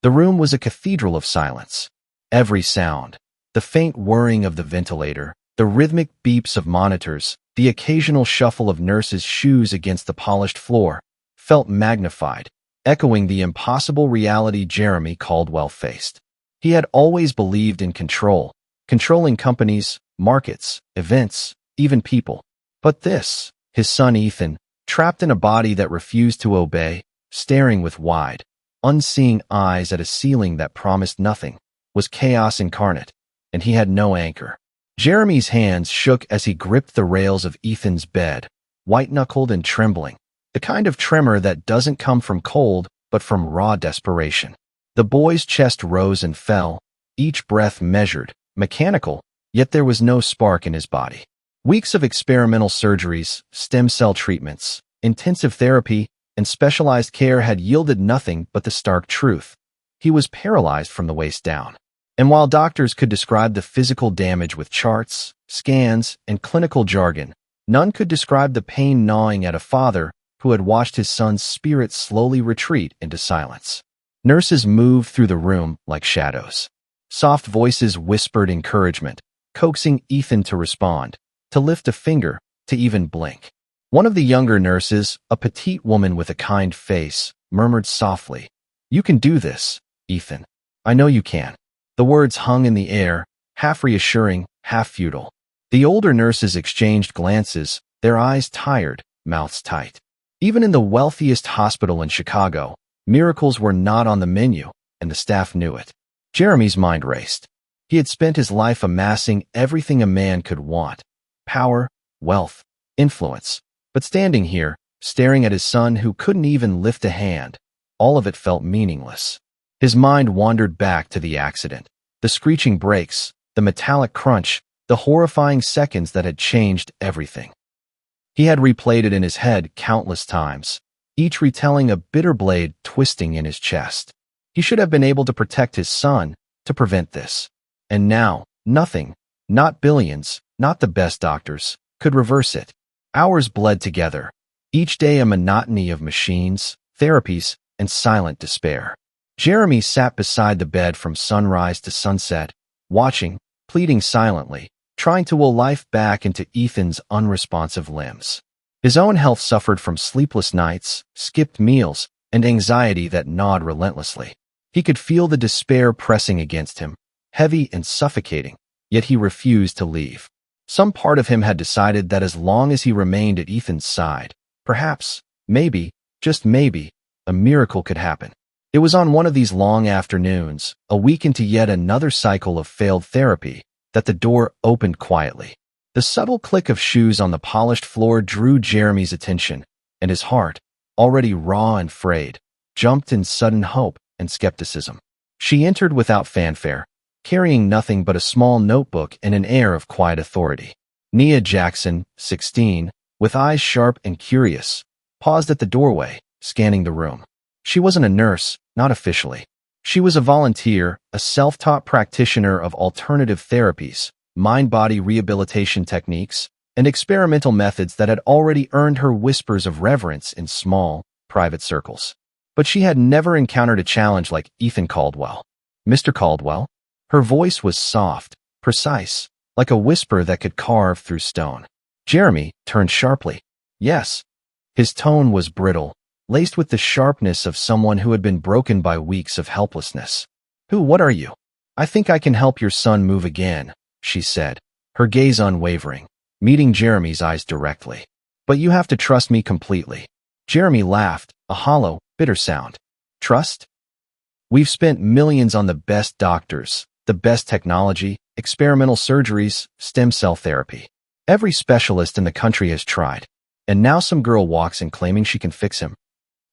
The room was a cathedral of silence. Every sound, the faint whirring of the ventilator, the rhythmic beeps of monitors, the occasional shuffle of nurses' shoes against the polished floor, felt magnified, echoing the impossible reality Jeremy Caldwell faced. He had always believed in control, controlling companies, markets, events, even people. But this, his son Ethan, trapped in a body that refused to obey, staring with wide, unseeing eyes at a ceiling that promised nothing, was chaos incarnate, and he had no anchor. Jeremy's hands shook as he gripped the rails of Ethan's bed, white-knuckled and trembling, the kind of tremor that doesn't come from cold but from raw desperation. The boy's chest rose and fell, each breath measured, mechanical, yet there was no spark in his body. Weeks of experimental surgeries, stem cell treatments, intensive therapy, and specialized care had yielded nothing but the stark truth. He was paralyzed from the waist down. And while doctors could describe the physical damage with charts, scans, and clinical jargon, none could describe the pain gnawing at a father who had watched his son's spirit slowly retreat into silence. Nurses moved through the room like shadows. Soft voices whispered encouragement, coaxing Ethan to respond, to lift a finger, to even blink. One of the younger nurses, a petite woman with a kind face, murmured softly, "You can do this, Ethan. I know you can." The words hung in the air, half reassuring, half futile. The older nurses exchanged glances, their eyes tired, mouths tight. Even in the wealthiest hospital in Chicago, miracles were not on the menu, and the staff knew it. Jeremy's mind raced. He had spent his life amassing everything a man could want: power, wealth, influence. But standing here, staring at his son who couldn't even lift a hand, all of it felt meaningless. His mind wandered back to the accident, the screeching brakes, the metallic crunch, the horrifying seconds that had changed everything. He had replayed it in his head countless times, each retelling a bitter blade twisting in his chest. He should have been able to protect his son, to prevent this. And now, nothing, not billions, not the best doctors, could reverse it. Hours bled together, each day a monotony of machines, therapies, and silent despair. Jeremy sat beside the bed from sunrise to sunset, watching, pleading silently, trying to will life back into Ethan's unresponsive limbs. His own health suffered from sleepless nights, skipped meals, and anxiety that gnawed relentlessly. He could feel the despair pressing against him, heavy and suffocating, yet he refused to leave. Some part of him had decided that as long as he remained at Ethan's side, perhaps, maybe, just maybe, a miracle could happen. It was on one of these long afternoons, a week into yet another cycle of failed therapy, that the door opened quietly. The subtle click of shoes on the polished floor drew Jeremy's attention, and his heart, already raw and frayed, jumped in sudden hope and skepticism. She entered without fanfare, carrying nothing but a small notebook and an air of quiet authority. Nia Jackson, 16, with eyes sharp and curious, paused at the doorway, scanning the room. She wasn't a nurse, not officially. She was a volunteer, a self-taught practitioner of alternative therapies, mind-body rehabilitation techniques, and experimental methods that had already earned her whispers of reverence in small, private circles. But she had never encountered a challenge like Ethan Caldwell. "Mr. Caldwell?" Her voice was soft, precise, like a whisper that could carve through stone. Jeremy turned sharply. "Yes." His tone was brittle, laced with the sharpness of someone who had been broken by weeks of helplessness. What are you?" "I think I can help your son move again," she said, her gaze unwavering, meeting Jeremy's eyes directly. "But you have to trust me completely." Jeremy laughed, a hollow, bitter sound. "Trust? We've spent millions on the best doctors, the best technology, experimental surgeries, stem cell therapy. Every specialist in the country has tried. And now some girl walks in claiming she can fix him."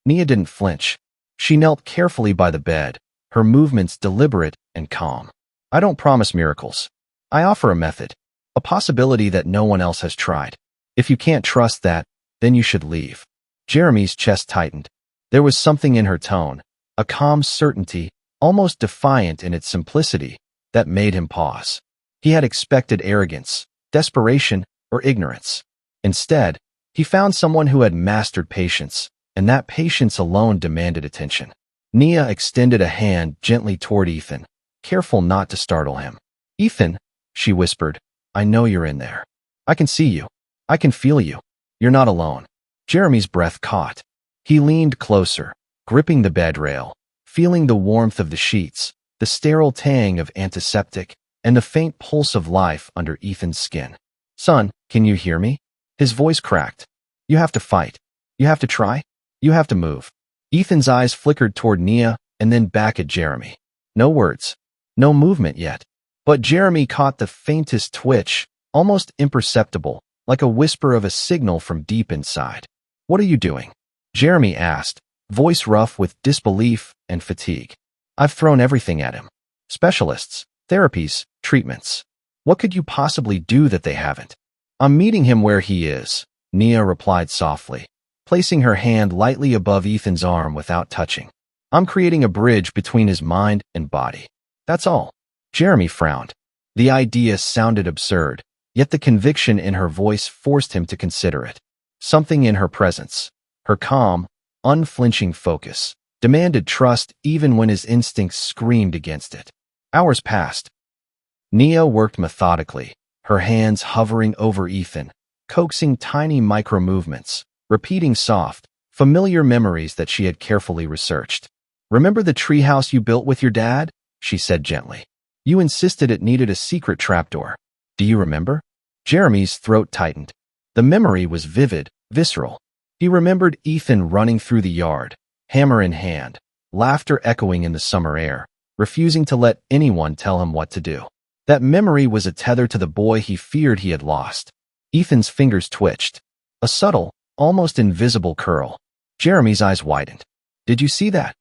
Nia didn't flinch. She knelt carefully by the bed, her movements deliberate and calm. "I don't promise miracles. I offer a method, a possibility that no one else has tried. If you can't trust that, then you should leave." Jeremy's chest tightened. There was something in her tone, a calm certainty, almost defiant in its simplicity, that made him pause. He had expected arrogance, desperation, or ignorance. Instead, he found someone who had mastered patience, and that patience alone demanded attention. Nia extended a hand gently toward Ethan, careful not to startle him. "Ethan," she whispered, "I know you're in there. I can see you. I can feel you. You're not alone." Jeremy's breath caught. He leaned closer, gripping the bed rail, feeling the warmth of the sheets, the sterile tang of antiseptic, and the faint pulse of life under Ethan's skin. "Son, can you hear me?" His voice cracked. "You have to fight. You have to try. You have to move." Ethan's eyes flickered toward Nia and then back at Jeremy. No words. No movement yet. But Jeremy caught the faintest twitch, almost imperceptible, like a whisper of a signal from deep inside. "What are you doing?" Jeremy asked, voice rough with disbelief and fatigue. "I've thrown everything at him. Specialists, therapies, treatments. What could you possibly do that they haven't?" "I'm meeting him where he is," Nia replied softly, placing her hand lightly above Ethan's arm without touching. "I'm creating a bridge between his mind and body. That's all." Jeremy frowned. The idea sounded absurd, yet the conviction in her voice forced him to consider it. Something in her presence, her calm, unflinching focus, demanded trust even when his instincts screamed against it. Hours passed. Nia worked methodically, her hands hovering over Ethan, coaxing tiny micro-movements, repeating soft, familiar memories that she had carefully researched. "Remember the treehouse you built with your dad?" she said gently. "You insisted it needed a secret trapdoor. Do you remember?" Jeremy's throat tightened. The memory was vivid, visceral. He remembered Ethan running through the yard, hammer in hand, laughter echoing in the summer air, refusing to let anyone tell him what to do. That memory was a tether to the boy he feared he had lost. Ethan's fingers twitched. A subtle, almost invisible curl. Jeremy's eyes widened. "Did you see that?"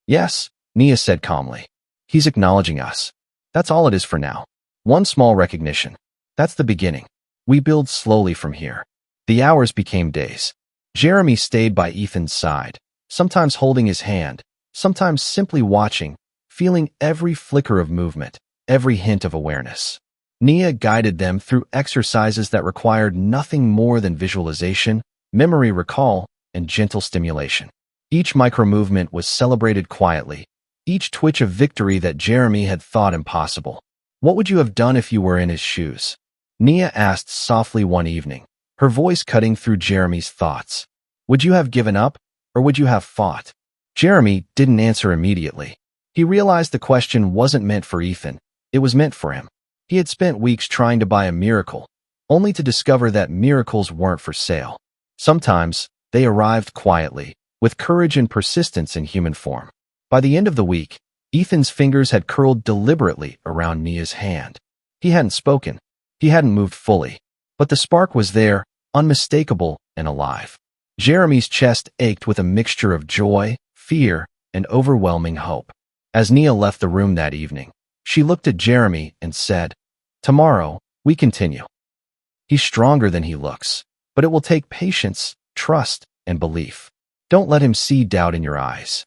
"Yes," Nia said calmly. "He's acknowledging us. That's all it is for now. One small recognition. That's the beginning. We build slowly from here." The hours became days. Jeremy stayed by Ethan's side, sometimes holding his hand, sometimes simply watching, feeling every flicker of movement, every hint of awareness. Nia guided them through exercises that required nothing more than visualization, memory recall, and gentle stimulation. Each micro-movement was celebrated quietly, each twitch a victory that Jeremy had thought impossible. "What would you have done if you were in his shoes?" Nia asked softly one evening, her voice cutting through Jeremy's thoughts. "Would you have given up, or would you have fought?" Jeremy didn't answer immediately. He realized the question wasn't meant for Ethan, it was meant for him. He had spent weeks trying to buy a miracle, only to discover that miracles weren't for sale. Sometimes, they arrived quietly, with courage and persistence in human form. By the end of the week, Ethan's fingers had curled deliberately around Nia's hand. He hadn't spoken. He hadn't moved fully. But the spark was there, unmistakable and alive. Jeremy's chest ached with a mixture of joy, fear, and overwhelming hope. As Nia left the room that evening, she looked at Jeremy and said, "Tomorrow, we continue. He's stronger than he looks, but it will take patience, trust, and belief. Don't let him see doubt in your eyes."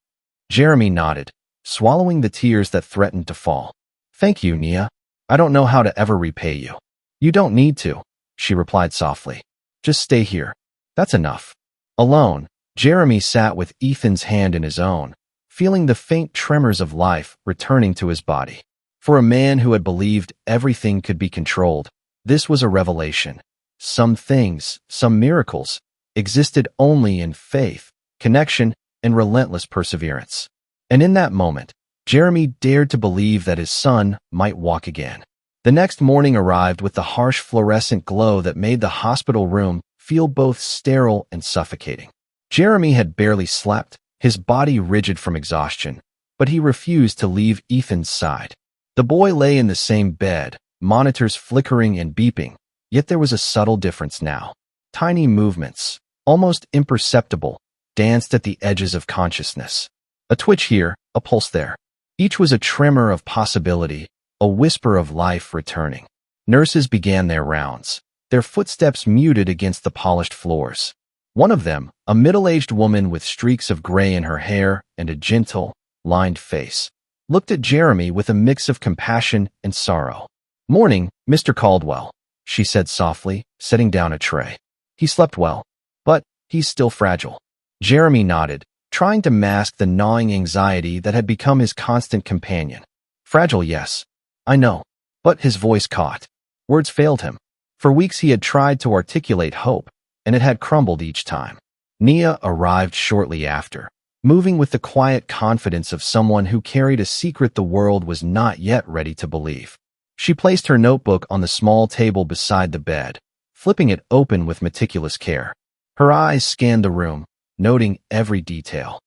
Jeremy nodded, swallowing the tears that threatened to fall. "Thank you, Nia. I don't know how to ever repay you." "You don't need to," she replied softly. "Just stay here. That's enough." Alone, Jeremy sat with Ethan's hand in his own, feeling the faint tremors of life returning to his body. For a man who had believed everything could be controlled, this was a revelation. Some things, some miracles, existed only in faith, connection, and relentless perseverance. And in that moment, Jeremy dared to believe that his son might walk again. The next morning arrived with the harsh fluorescent glow that made the hospital room feel both sterile and suffocating. Jeremy had barely slept, his body rigid from exhaustion, but he refused to leave Ethan's side. The boy lay in the same bed, monitors flickering and beeping, yet there was a subtle difference now. Tiny movements, almost imperceptible, danced at the edges of consciousness. A twitch here, a pulse there. Each was a tremor of possibility, a whisper of life returning. Nurses began their rounds, their footsteps muted against the polished floors. One of them, a middle-aged woman with streaks of gray in her hair and a gentle, lined face, looked at Jeremy with a mix of compassion and sorrow. "Morning, Mr. Caldwell," she said softly, setting down a tray. "He slept well, but he's still fragile." Jeremy nodded, trying to mask the gnawing anxiety that had become his constant companion. Fragile, yes. I know. But his voice caught. Words failed him. For weeks he had tried to articulate hope, and it had crumbled each time. Nia arrived shortly after, moving with the quiet confidence of someone who carried a secret the world was not yet ready to believe. She placed her notebook on the small table beside the bed, flipping it open with meticulous care. Her eyes scanned the room, noting every detail.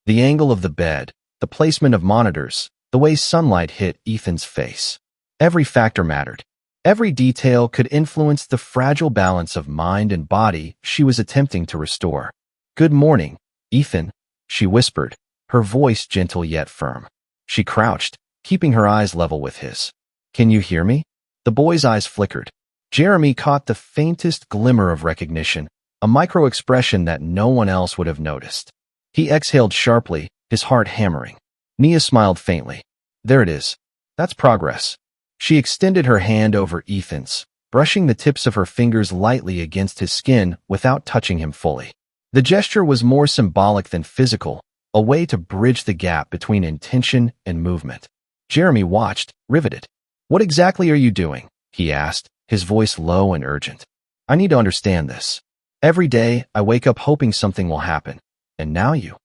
The angle of the bed, the placement of monitors, the way sunlight hit Ethan's face. Every factor mattered. Every detail could influence the fragile balance of mind and body she was attempting to restore. "Good morning, Ethan," she whispered, her voice gentle yet firm. She crouched, keeping her eyes level with his. "Can you hear me?" The boy's eyes flickered. Jeremy caught the faintest glimmer of recognition, a micro-expression that no one else would have noticed. He exhaled sharply, his heart hammering. Nia smiled faintly. "There it is. That's progress." She extended her hand over Ethan's, brushing the tips of her fingers lightly against his skin without touching him fully. The gesture was more symbolic than physical, a way to bridge the gap between intention and movement. Jeremy watched, riveted. "What exactly are you doing?" he asked, his voice low and urgent. "I need to understand this. Every day, I wake up hoping something will happen. And now you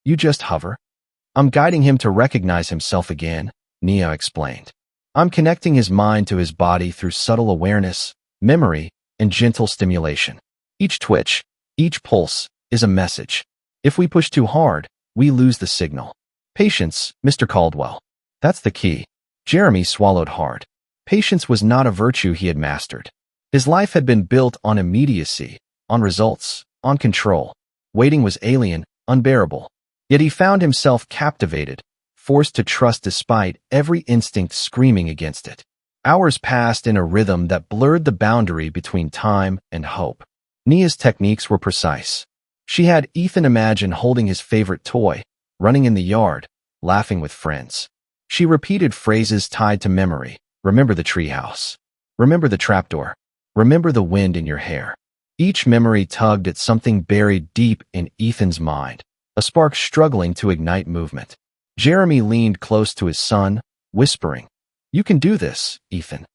just hover." "I'm guiding him to recognize himself again," Nia explained. "I'm connecting his mind to his body through subtle awareness, memory, and gentle stimulation. Each twitch, each pulse, is a message. If we push too hard, we lose the signal. Patience, Mr. Caldwell. That's the key." Jeremy swallowed hard. Patience was not a virtue he had mastered. His life had been built on immediacy, on results, on control. Waiting was alien, unbearable. Yet he found himself captivated, forced to trust despite every instinct screaming against it. Hours passed in a rhythm that blurred the boundary between time and hope. Nia's techniques were precise. She had Ethan imagine holding his favorite toy, running in the yard, laughing with friends. She repeated phrases tied to memory. "Remember the treehouse. Remember the trapdoor. Remember the wind in your hair." Each memory tugged at something buried deep in Ethan's mind, a spark struggling to ignite movement. Jeremy leaned close to his son, whispering, "You can do this, Ethan.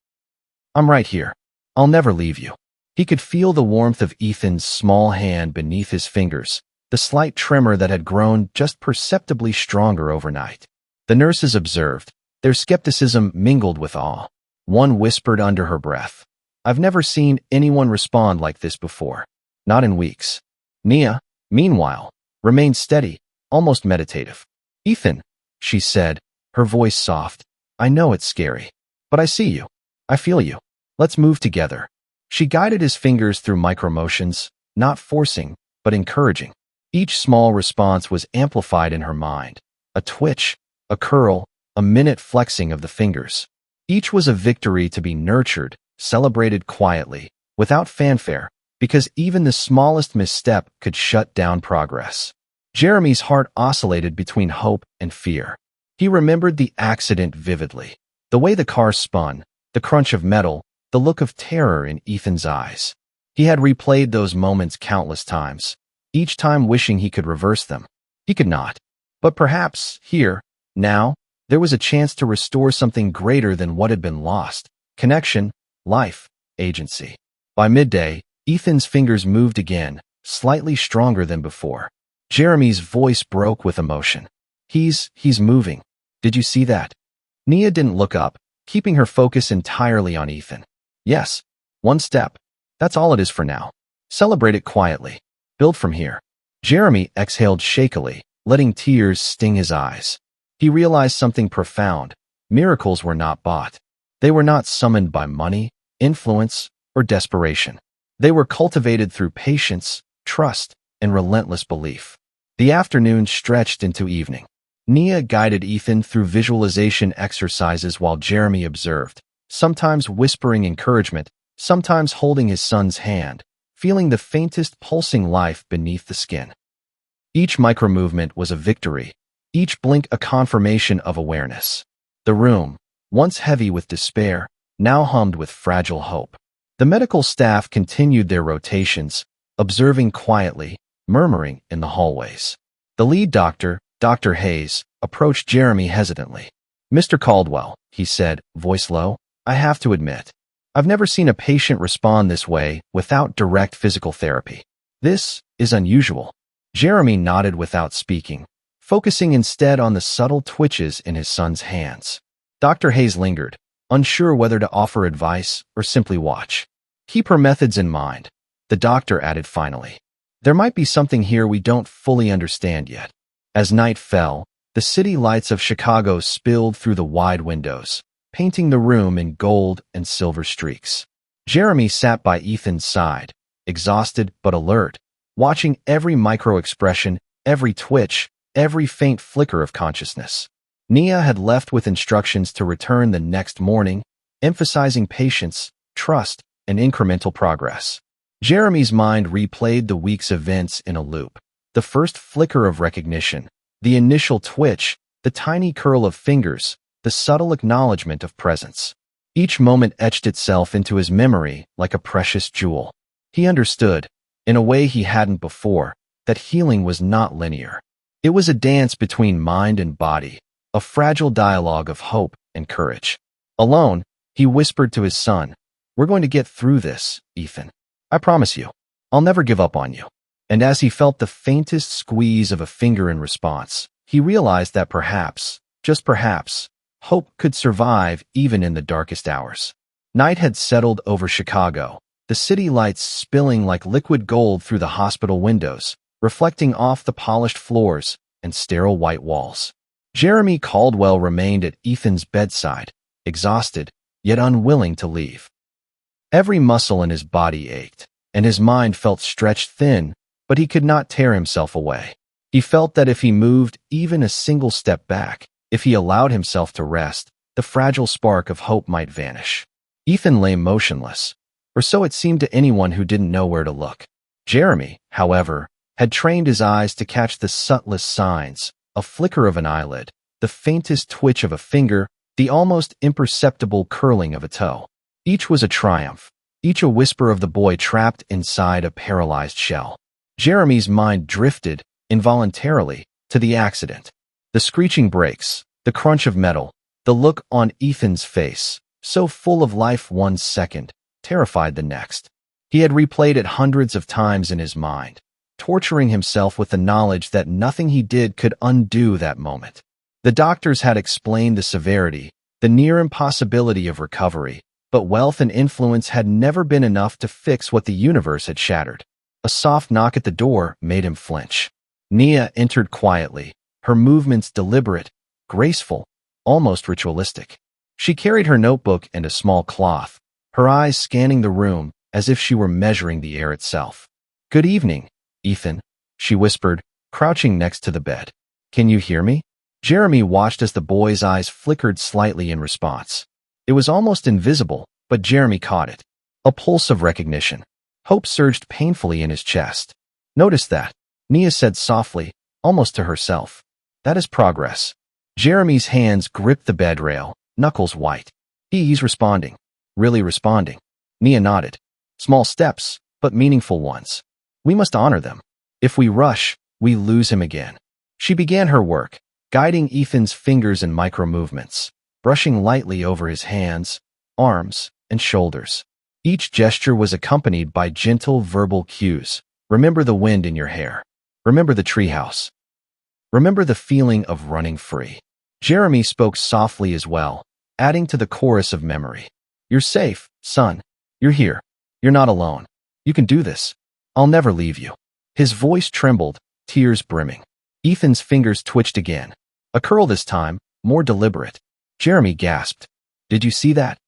I'm right here. I'll never leave you." He could feel the warmth of Ethan's small hand beneath his fingers, the slight tremor that had grown just perceptibly stronger overnight. The nurses observed, their skepticism mingled with awe. One whispered under her breath, "I've never seen anyone respond like this before. Not in weeks." Nia, meanwhile, remained steady, almost meditative. "Ethan," she said, her voice soft, "I know it's scary, but I see you. I feel you. Let's move together." She guided his fingers through micromotions, not forcing, but encouraging. Each small response was amplified in her mind. A twitch, a curl, a minute flexing of the fingers. Each was a victory to be nurtured, celebrated quietly, without fanfare, because even the smallest misstep could shut down progress. Jeremy's heart oscillated between hope and fear. He remembered the accident vividly. The way the car spun, the crunch of metal, the look of terror in Ethan's eyes. He had replayed those moments countless times, each time wishing he could reverse them. He could not. But perhaps, here, now, there was a chance to restore something greater than what had been lost. Connection, life, agency. By midday, Ethan's fingers moved again, slightly stronger than before. Jeremy's voice broke with emotion. He's moving. Did you see that?" Nia didn't look up, keeping her focus entirely on Ethan. "Yes. One step. That's all it is for now. Celebrate it quietly. Build from here." Jeremy exhaled shakily, letting tears sting his eyes. He realized something profound. Miracles were not bought. They were not summoned by money, influence, or desperation. They were cultivated through patience, trust, and relentless belief. The afternoon stretched into evening. Nia guided Ethan through visualization exercises while Jeremy observed, sometimes whispering encouragement, sometimes holding his son's hand, feeling the faintest pulsing life beneath the skin. Each micromovement was a victory, each blink a confirmation of awareness. The room, once heavy with despair, now hummed with fragile hope. The medical staff continued their rotations, observing quietly, murmuring in the hallways. The lead doctor, Dr. Hayes, approached Jeremy hesitantly. "Mr. Caldwell," he said, voice low, "I have to admit, I've never seen a patient respond this way without direct physical therapy. This is unusual." Jeremy nodded without speaking, focusing instead on the subtle twitches in his son's hands. Dr. Hayes lingered, unsure whether to offer advice or simply watch. "Keep her methods in mind," the doctor added finally. "There might be something here we don't fully understand yet." As night fell, the city lights of Chicago spilled through the wide windows, painting the room in gold and silver streaks. Jeremy sat by Ethan's side, exhausted but alert, watching every micro-expression, every twitch, every faint flicker of consciousness. Nia had left with instructions to return the next morning, emphasizing patience, trust, and incremental progress. Jeremy's mind replayed the week's events in a loop. The first flicker of recognition, the initial twitch, the tiny curl of fingers, the subtle acknowledgement of presence. Each moment etched itself into his memory like a precious jewel. He understood, in a way he hadn't before, that healing was not linear. It was a dance between mind and body, a fragile dialogue of hope and courage. Alone, he whispered to his son, "We're going to get through this, Ethan. I promise you. I'll never give up on you." And as he felt the faintest squeeze of a finger in response, he realized that perhaps, just perhaps, hope could survive even in the darkest hours. Night had settled over Chicago, the city lights spilling like liquid gold through the hospital windows, reflecting off the polished floors and sterile white walls. Jeremy Caldwell remained at Ethan's bedside, exhausted, yet unwilling to leave. Every muscle in his body ached, and his mind felt stretched thin, but he could not tear himself away. He felt that if he moved even a single step back, if he allowed himself to rest, the fragile spark of hope might vanish. Ethan lay motionless, or so it seemed to anyone who didn't know where to look. Jeremy, however, had trained his eyes to catch the subtlest signs, a flicker of an eyelid, the faintest twitch of a finger, the almost imperceptible curling of a toe. Each was a triumph, each a whisper of the boy trapped inside a paralyzed shell. Jeremy's mind drifted, involuntarily, to the accident. The screeching brakes, the crunch of metal, the look on Ethan's face, so full of life one second, terrified the next. He had replayed it hundreds of times in his mind, torturing himself with the knowledge that nothing he did could undo that moment. The doctors had explained the severity, the near impossibility of recovery, but wealth and influence had never been enough to fix what the universe had shattered. A soft knock at the door made him flinch. Nia entered quietly, her movements deliberate, graceful, almost ritualistic. She carried her notebook and a small cloth, her eyes scanning the room as if she were measuring the air itself. "Good evening, Ethan," she whispered, crouching next to the bed. "Can you hear me?" Jeremy watched as the boy's eyes flickered slightly in response. It was almost invisible, but Jeremy caught it. A pulse of recognition. Hope surged painfully in his chest. "Notice that," Nia said softly, almost to herself. "That is progress." Jeremy's hands gripped the bed rail, knuckles white. He's responding. Really responding. Nia nodded. "Small steps, but meaningful ones. We must honor them. If we rush, we lose him again." She began her work, guiding Ethan's fingers in micro-movements, brushing lightly over his hands, arms, and shoulders. Each gesture was accompanied by gentle verbal cues. Remember the wind in your hair. Remember the treehouse. Remember the feeling of running free. Jeremy spoke softly as well, adding to the chorus of memory. "You're safe, son. You're here. You're not alone. You can do this. I'll never leave you." His voice trembled, tears brimming. Ethan's fingers twitched again. A curl this time, more deliberate. Jeremy gasped. "Did you see that?"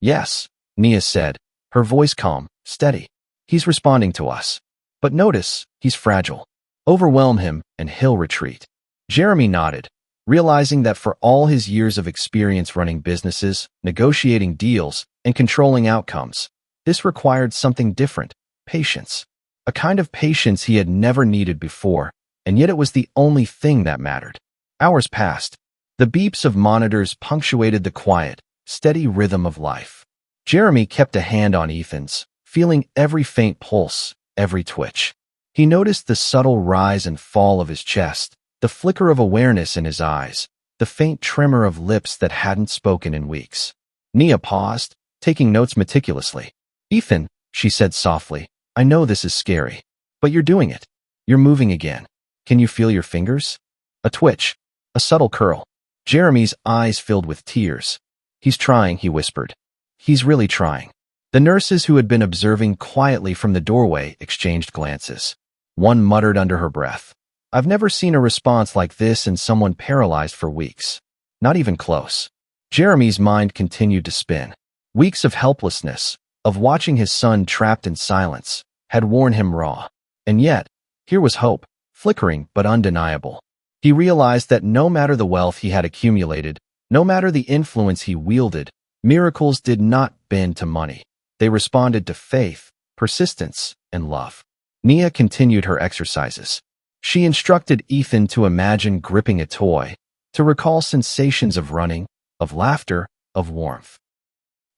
"Yes," Nia said, her voice calm, steady. "He's responding to us. But notice, he's fragile. Overwhelm him, and he'll retreat." Jeremy nodded, realizing that for all his years of experience running businesses, negotiating deals, and controlling outcomes, this required something different, patience. A kind of patience he had never needed before, and yet it was the only thing that mattered. Hours passed. The beeps of monitors punctuated the quiet, steady rhythm of life. Jeremy kept a hand on Ethan's, feeling every faint pulse, every twitch. He noticed the subtle rise and fall of his chest, the flicker of awareness in his eyes, the faint tremor of lips that hadn't spoken in weeks. Nia paused, taking notes meticulously. "Ethan," she said softly, "I know this is scary, but you're doing it. You're moving again. Can you feel your fingers?" A twitch, a subtle curl. Jeremy's eyes filled with tears. "He's trying," he whispered. "He's really trying." The nurses who had been observing quietly from the doorway exchanged glances. One muttered under her breath, "I've never seen a response like this in someone paralyzed for weeks. Not even close." Jeremy's mind continued to spin. Weeks of helplessness, of watching his son trapped in silence, had worn him raw. And yet, here was hope, flickering but undeniable. He realized that no matter the wealth he had accumulated, no matter the influence he wielded, miracles did not bend to money. They responded to faith, persistence, and love. Nia continued her exercises. She instructed Ethan to imagine gripping a toy, to recall sensations of running, of laughter, of warmth.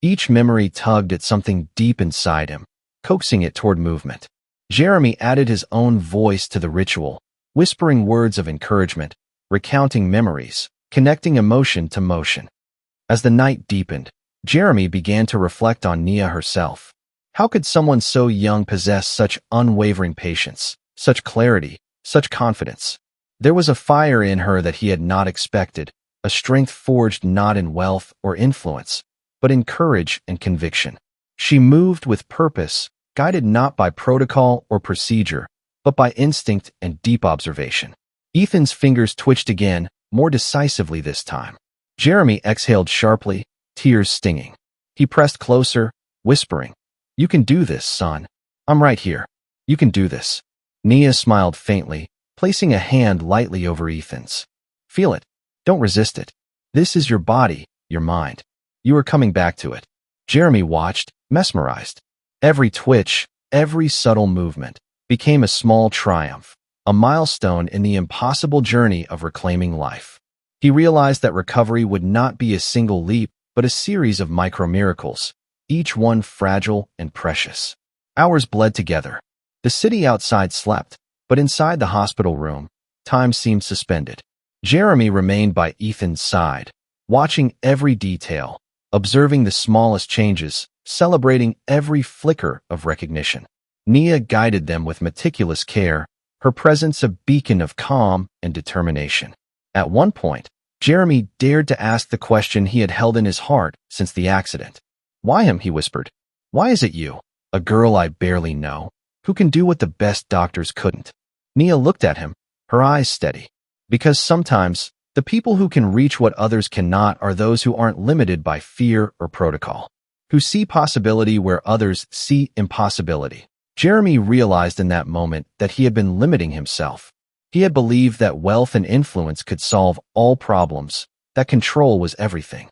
Each memory tugged at something deep inside him, coaxing it toward movement. Jeremy added his own voice to the ritual, whispering words of encouragement, recounting memories, connecting emotion to motion. As the night deepened, Jeremy began to reflect on Nia herself. How could someone so young possess such unwavering patience, such clarity, such confidence? There was a fire in her that he had not expected, a strength forged not in wealth or influence, but in courage and conviction. She moved with purpose, guided not by protocol or procedure, but by instinct and deep observation. Ethan's fingers twitched again, more decisively this time. Jeremy exhaled sharply, tears stinging. He pressed closer, whispering, "You can do this, son. I'm right here. You can do this." Nia smiled faintly, placing a hand lightly over Ethan's. "Feel it. Don't resist it. This is your body, your mind. You are coming back to it." Jeremy watched, mesmerized. Every twitch, every subtle movement, became a small triumph, a milestone in the impossible journey of reclaiming life. He realized that recovery would not be a single leap, but a series of micro-miracles, each one fragile and precious. Hours bled together. The city outside slept, but inside the hospital room, time seemed suspended. Jeremy remained by Ethan's side, watching every detail, observing the smallest changes, celebrating every flicker of recognition. Nia guided them with meticulous care, her presence a beacon of calm and determination. At one point, Jeremy dared to ask the question he had held in his heart since the accident. "Why him?" he whispered. "Why is it you, a girl I barely know, who can do what the best doctors couldn't?" Nia looked at him, her eyes steady. "Because sometimes, the people who can reach what others cannot are those who aren't limited by fear or protocol, who see possibility where others see impossibility." Jeremy realized in that moment that he had been limiting himself. He had believed that wealth and influence could solve all problems, that control was everything.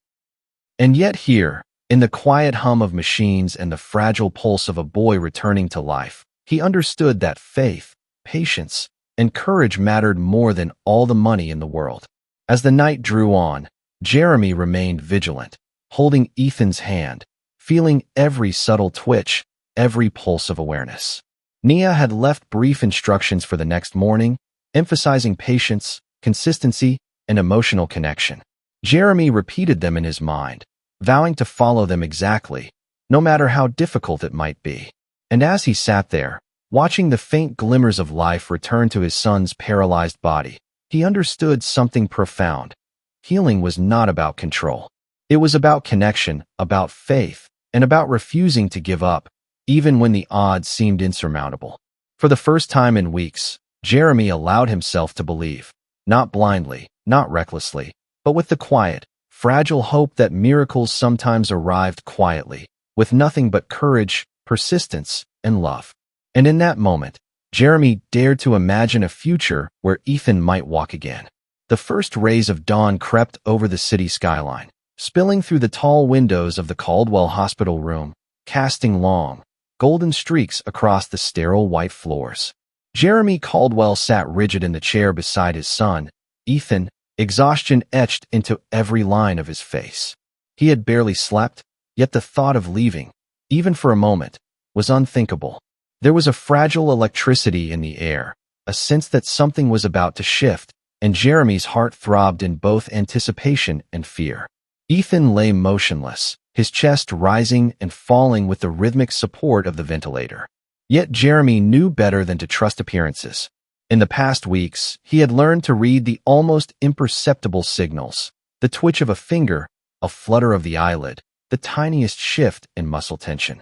And yet here, in the quiet hum of machines and the fragile pulse of a boy returning to life, he understood that faith, patience, and courage mattered more than all the money in the world. As the night drew on, Jeremy remained vigilant, holding Ethan's hand, feeling every subtle twitch, every pulse of awareness. Nia had left brief instructions for the next morning, emphasizing patience, consistency, and emotional connection. Jeremy repeated them in his mind, vowing to follow them exactly, no matter how difficult it might be. And as he sat there, watching the faint glimmers of life return to his son's paralyzed body, he understood something profound. Healing was not about control. It was about connection, about faith, and about refusing to give up, even when the odds seemed insurmountable. For the first time in weeks, Jeremy allowed himself to believe, not blindly, not recklessly, but with the quiet, fragile hope that miracles sometimes arrived quietly, with nothing but courage, persistence, and love. And in that moment, Jeremy dared to imagine a future where Ethan might walk again. The first rays of dawn crept over the city skyline, spilling through the tall windows of the Caldwell Hospital room, casting long, golden streaks across the sterile white floors. Jeremy Caldwell sat rigid in the chair beside his son, Ethan, exhaustion etched into every line of his face. He had barely slept, yet the thought of leaving, even for a moment, was unthinkable. There was a fragile electricity in the air, a sense that something was about to shift, and Jeremy's heart throbbed in both anticipation and fear. Ethan lay motionless, his chest rising and falling with the rhythmic support of the ventilator. Yet Jeremy knew better than to trust appearances. In the past weeks, he had learned to read the almost imperceptible signals, the twitch of a finger, a flutter of the eyelid, the tiniest shift in muscle tension.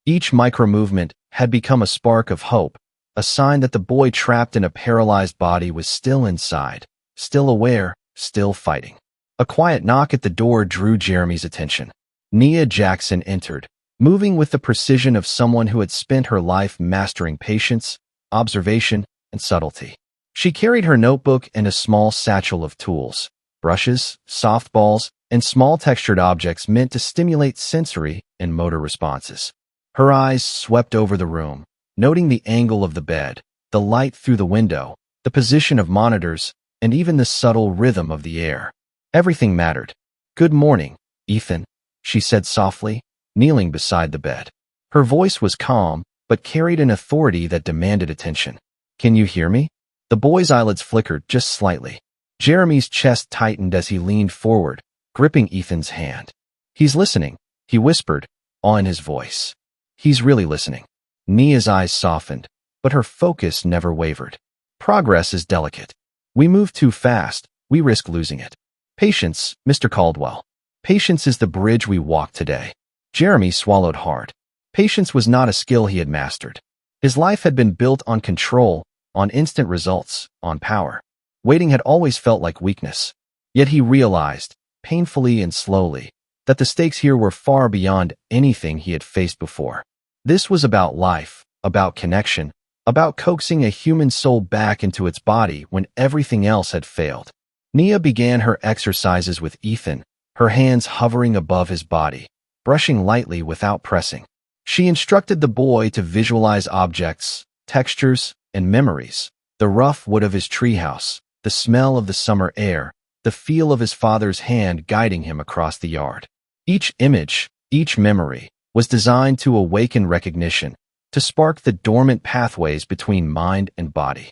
Each micro-movement had become a spark of hope, a sign that the boy trapped in a paralyzed body was still inside, still aware, still fighting. A quiet knock at the door drew Jeremy's attention. Nia Jackson entered, moving with the precision of someone who had spent her life mastering patience, observation, and subtlety. She carried her notebook and a small satchel of tools, brushes, softballs, and small textured objects meant to stimulate sensory and motor responses. Her eyes swept over the room, noting the angle of the bed, the light through the window, the position of monitors, and even the subtle rhythm of the air. Everything mattered. "Good morning, Ethan," she said softly, kneeling beside the bed. Her voice was calm, but carried an authority that demanded attention. "Can you hear me?" The boy's eyelids flickered just slightly. Jeremy's chest tightened as he leaned forward, gripping Ethan's hand. "He's listening," he whispered, awe in his voice. "He's really listening." Nia's eyes softened, but her focus never wavered. "Progress is delicate. We move too fast, we risk losing it. Patience, Mr. Caldwell. Patience is the bridge we walk today." Jeremy swallowed hard. Patience was not a skill he had mastered. His life had been built on control, on instant results, on power. Waiting had always felt like weakness. Yet he realized, painfully and slowly, that the stakes here were far beyond anything he had faced before. This was about life, about connection, about coaxing a human soul back into its body when everything else had failed. Nia began her exercises with Ethan, her hands hovering above his body, brushing lightly without pressing. She instructed the boy to visualize objects, textures, and memories, the rough wood of his treehouse, the smell of the summer air, the feel of his father's hand guiding him across the yard. Each image, each memory, was designed to awaken recognition, to spark the dormant pathways between mind and body.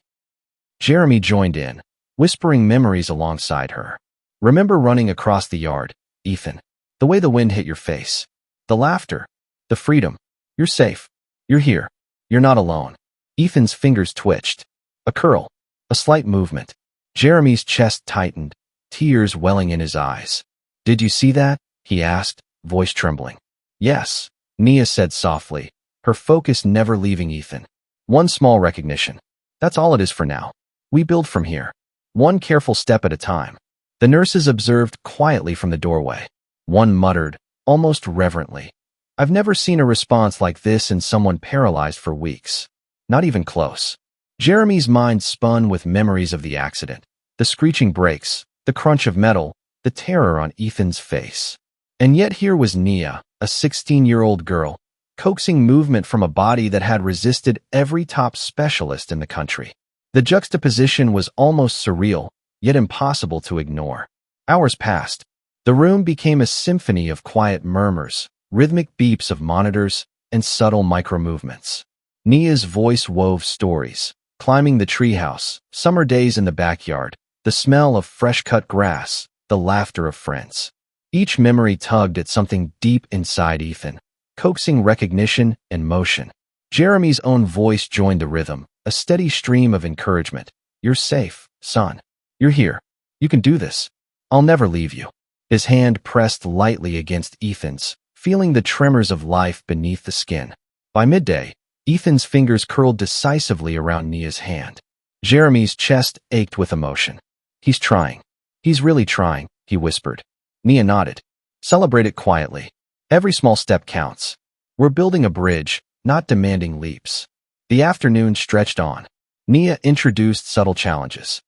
Jeremy joined in, whispering memories alongside her. "Remember running across the yard, Ethan? The way the wind hit your face. The laughter. The freedom. You're safe. You're here. You're not alone." Ethan's fingers twitched. A curl. A slight movement. Jeremy's chest tightened, tears welling in his eyes. "Did you see that?" he asked, voice trembling. "Yes," Nia said softly, her focus never leaving Ethan. "One small recognition. That's all it is for now. We build from here. One careful step at a time." The nurses observed quietly from the doorway. One muttered, almost reverently, "I've never seen a response like this in someone paralyzed for weeks. Not even close." Jeremy's mind spun with memories of the accident, the screeching brakes, the crunch of metal, the terror on Ethan's face. And yet here was Nia, a 16-year-old girl, coaxing movement from a body that had resisted every top specialist in the country. The juxtaposition was almost surreal, yet impossible to ignore. Hours passed. The room became a symphony of quiet murmurs, rhythmic beeps of monitors, and subtle micro-movements. Nia's voice wove stories, climbing the treehouse, summer days in the backyard, the smell of fresh-cut grass, the laughter of friends. Each memory tugged at something deep inside Ethan, coaxing recognition and motion. Jeremy's own voice joined the rhythm, a steady stream of encouragement. "You're safe, son. You're here. You can do this. I'll never leave you." His hand pressed lightly against Ethan's, feeling the tremors of life beneath the skin. By midday, Ethan's fingers curled decisively around Nia's hand. Jeremy's chest ached with emotion. "He's trying. He's really trying," he whispered. Nia nodded. "Celebrate it quietly. Every small step counts. We're building a bridge, not demanding leaps." The afternoon stretched on. Nia introduced subtle challenges.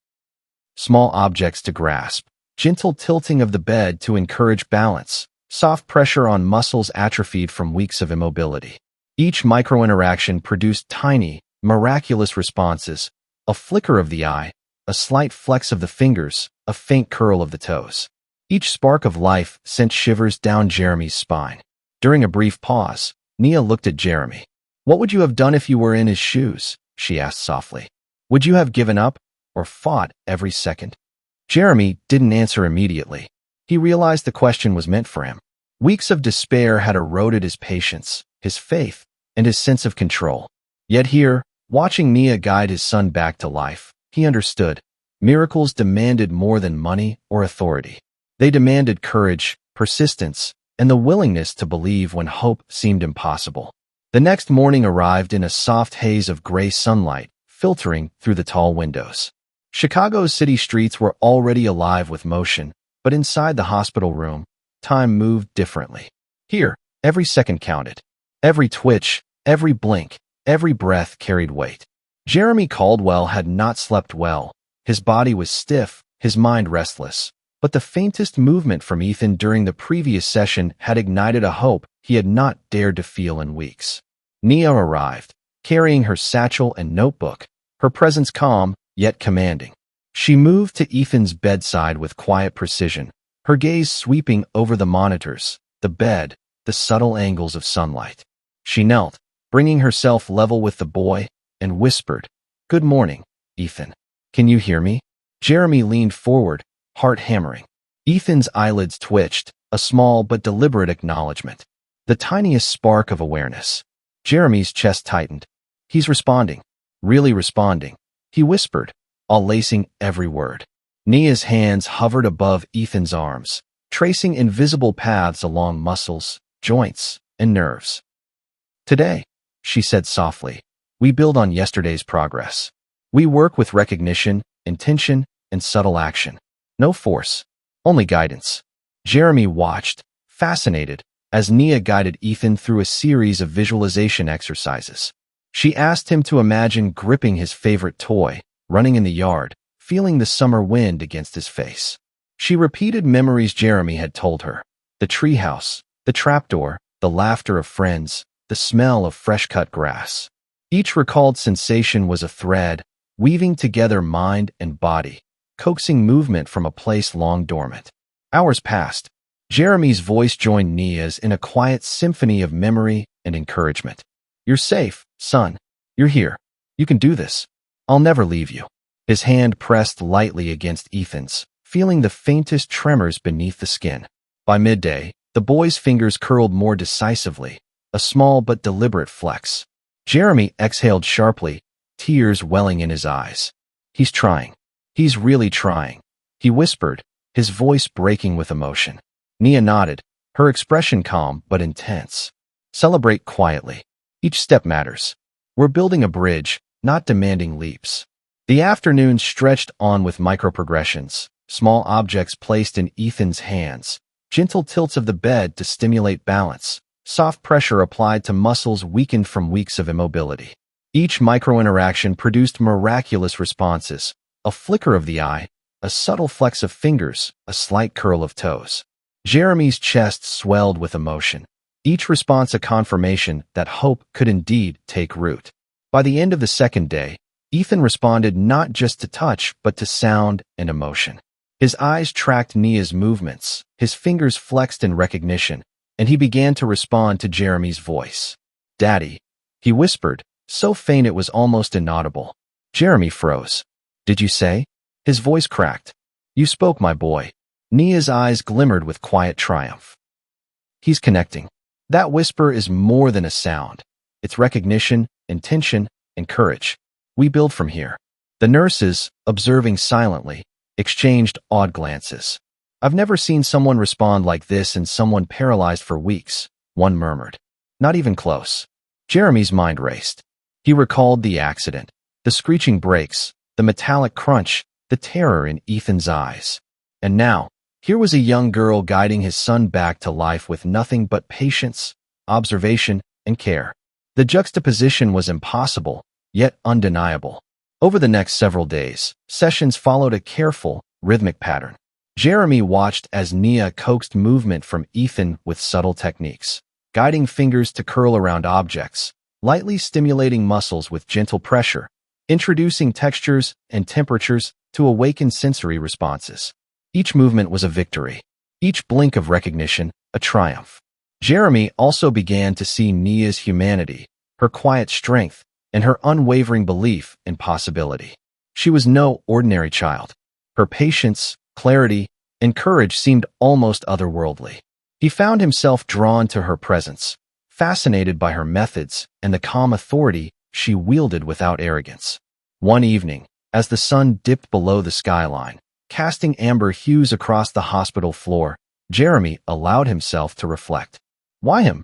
Small objects to grasp, gentle tilting of the bed to encourage balance, soft pressure on muscles atrophied from weeks of immobility. Each micro-interaction produced tiny, miraculous responses, a flicker of the eye, a slight flex of the fingers, a faint curl of the toes. Each spark of life sent shivers down Jeremy's spine. During a brief pause, Nia looked at Jeremy. "What would you have done if you were in his shoes?" she asked softly. "Would you have given up? or fought every second? Jeremy didn't answer immediately. He realized the question was meant for him. Weeks of despair had eroded his patience, his faith, and his sense of control. Yet here, watching Nia guide his son back to life, he understood. Miracles demanded more than money or authority. They demanded courage, persistence, and the willingness to believe when hope seemed impossible. The next morning arrived in a soft haze of gray sunlight, filtering through the tall windows. Chicago's city streets were already alive with motion, but inside the hospital room, time moved differently. Here, every second counted. Every twitch, every blink, every breath carried weight. Jeremy Caldwell had not slept well. His body was stiff, his mind restless. But the faintest movement from Ethan during the previous session had ignited a hope he had not dared to feel in weeks. Nia arrived, carrying her satchel and notebook, her presence calm, yet commanding. She moved to Ethan's bedside with quiet precision, her gaze sweeping over the monitors, the bed, the subtle angles of sunlight. She knelt, bringing herself level with the boy, and whispered, "Good morning, Ethan. Can you hear me?" Jeremy leaned forward, heart hammering. Ethan's eyelids twitched, a small but deliberate acknowledgement. The tiniest spark of awareness. Jeremy's chest tightened. "He's responding. Really responding," he whispered, all lacing every word. Nia's hands hovered above Ethan's arms, tracing invisible paths along muscles, joints, and nerves. "Today," she said softly, "we build on yesterday's progress. We work with recognition, intention, and subtle action. No force, only guidance." Jeremy watched, fascinated, as Nia guided Ethan through a series of visualization exercises. She asked him to imagine gripping his favorite toy, running in the yard, feeling the summer wind against his face. She repeated memories Jeremy had told her: the treehouse, the trapdoor, the laughter of friends, the smell of fresh-cut grass. Each recalled sensation was a thread, weaving together mind and body, coaxing movement from a place long dormant. Hours passed. Jeremy's voice joined Nia's in a quiet symphony of memory and encouragement. "You're safe, son. You're here. You can do this. I'll never leave you." His hand pressed lightly against Ethan's, feeling the faintest tremors beneath the skin. By midday, the boy's fingers curled more decisively, a small but deliberate flex. Jeremy exhaled sharply, tears welling in his eyes. "He's trying. He's really trying," he whispered, his voice breaking with emotion. Nia nodded, her expression calm but intense. "Celebrate quietly. Each step matters. We're building a bridge, not demanding leaps." The afternoon stretched on with micro-progressions, small objects placed in Ethan's hands, gentle tilts of the bed to stimulate balance, soft pressure applied to muscles weakened from weeks of immobility. Each micro-interaction produced miraculous responses: a flicker of the eye, a subtle flex of fingers, a slight curl of toes. Jeremy's chest swelled with emotion, each response a confirmation that hope could indeed take root. By the end of the second day, Ethan responded not just to touch but to sound and emotion. His eyes tracked Nia's movements, his fingers flexed in recognition, and he began to respond to Jeremy's voice. "Daddy," he whispered, so faint it was almost inaudible. Jeremy froze. "Did you say?" His voice cracked. "You spoke, my boy." Nia's eyes glimmered with quiet triumph. "He's connecting." That whisper is more than a sound. It's recognition, intention, and courage. We build from here. The nurses, observing silently, exchanged awed glances. "I've never seen someone respond like this in someone paralyzed for weeks," one murmured. "Not even close." Jeremy's mind raced. He recalled the accident, the screeching brakes, the metallic crunch, the terror in Ethan's eyes. And now, here was a young girl guiding his son back to life with nothing but patience, observation, and care. The juxtaposition was impossible, yet undeniable. Over the next several days, sessions followed a careful, rhythmic pattern. Jeremy watched as Nia coaxed movement from Ethan with subtle techniques, guiding fingers to curl around objects, lightly stimulating muscles with gentle pressure, introducing textures and temperatures to awaken sensory responses. Each movement was a victory, each blink of recognition a triumph. Jeremy also began to see Nia's humanity, her quiet strength, and her unwavering belief in possibility. She was no ordinary child. Her patience, clarity, and courage seemed almost otherworldly. He found himself drawn to her presence, fascinated by her methods and the calm authority she wielded without arrogance. One evening, as the sun dipped below the skyline, casting amber hues across the hospital floor, Jeremy allowed himself to reflect. "Why him?"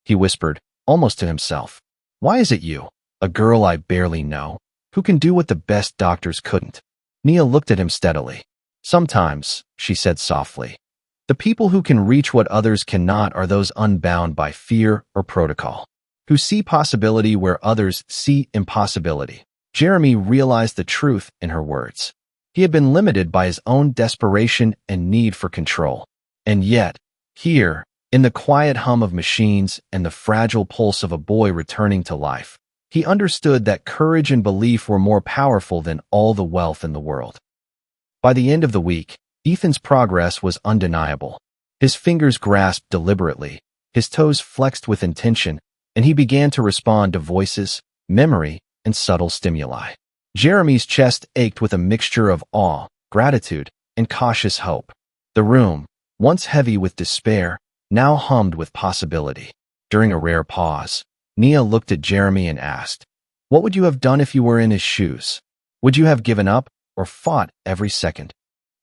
he whispered, almost to himself. "Why is it you, a girl I barely know, who can do what the best doctors couldn't?" Nia looked at him steadily. "Sometimes," she said softly, "the people who can reach what others cannot are those unbound by fear or protocol, who see possibility where others see impossibility." Jeremy realized the truth in her words. He had been limited by his own desperation and need for control. And yet, here, in the quiet hum of machines and the fragile pulse of a boy returning to life, he understood that courage and belief were more powerful than all the wealth in the world. By the end of the week, Ethan's progress was undeniable. His fingers grasped deliberately, his toes flexed with intention, and he began to respond to voices, memory, and subtle stimuli. Jeremy's chest ached with a mixture of awe, gratitude, and cautious hope. The room, once heavy with despair, now hummed with possibility. During a rare pause, Nia looked at Jeremy and asked, "What would you have done if you were in his shoes? Would you have given up or fought every second?"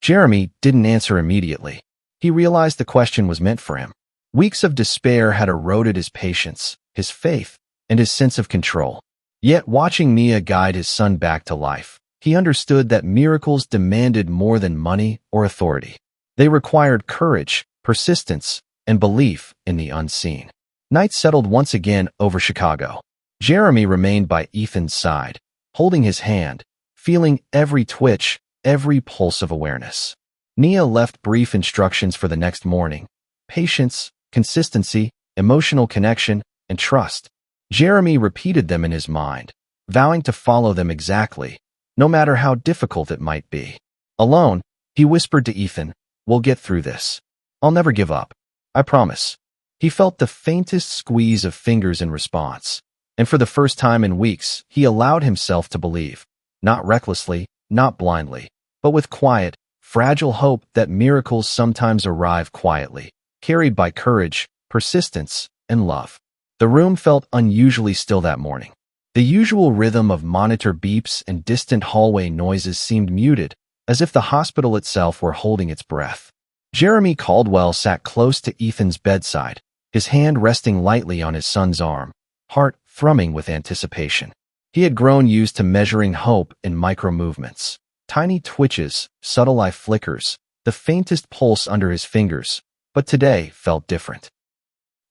Jeremy didn't answer immediately. He realized the question was meant for him. Weeks of despair had eroded his patience, his faith, and his sense of control. Yet watching Nia guide his son back to life, he understood that miracles demanded more than money or authority. They required courage, persistence, and belief in the unseen. Night settled once again over Chicago. Jeremy remained by Ethan's side, holding his hand, feeling every twitch, every pulse of awareness. Nia left brief instructions for the next morning: patience, consistency, emotional connection, and trust. Jeremy repeated them in his mind, vowing to follow them exactly, no matter how difficult it might be. Alone, he whispered to Ethan, "We'll get through this. I'll never give up. I promise." He felt the faintest squeeze of fingers in response, and for the first time in weeks, he allowed himself to believe, not recklessly, not blindly, but with quiet, fragile hope that miracles sometimes arrive quietly, carried by courage, persistence, and love. The room felt unusually still that morning. The usual rhythm of monitor beeps and distant hallway noises seemed muted, as if the hospital itself were holding its breath. Jeremy Caldwell sat close to Ethan's bedside, his hand resting lightly on his son's arm, heart thrumming with anticipation. He had grown used to measuring hope in micro-movements, tiny twitches, subtle eye flickers, the faintest pulse under his fingers, but today felt different.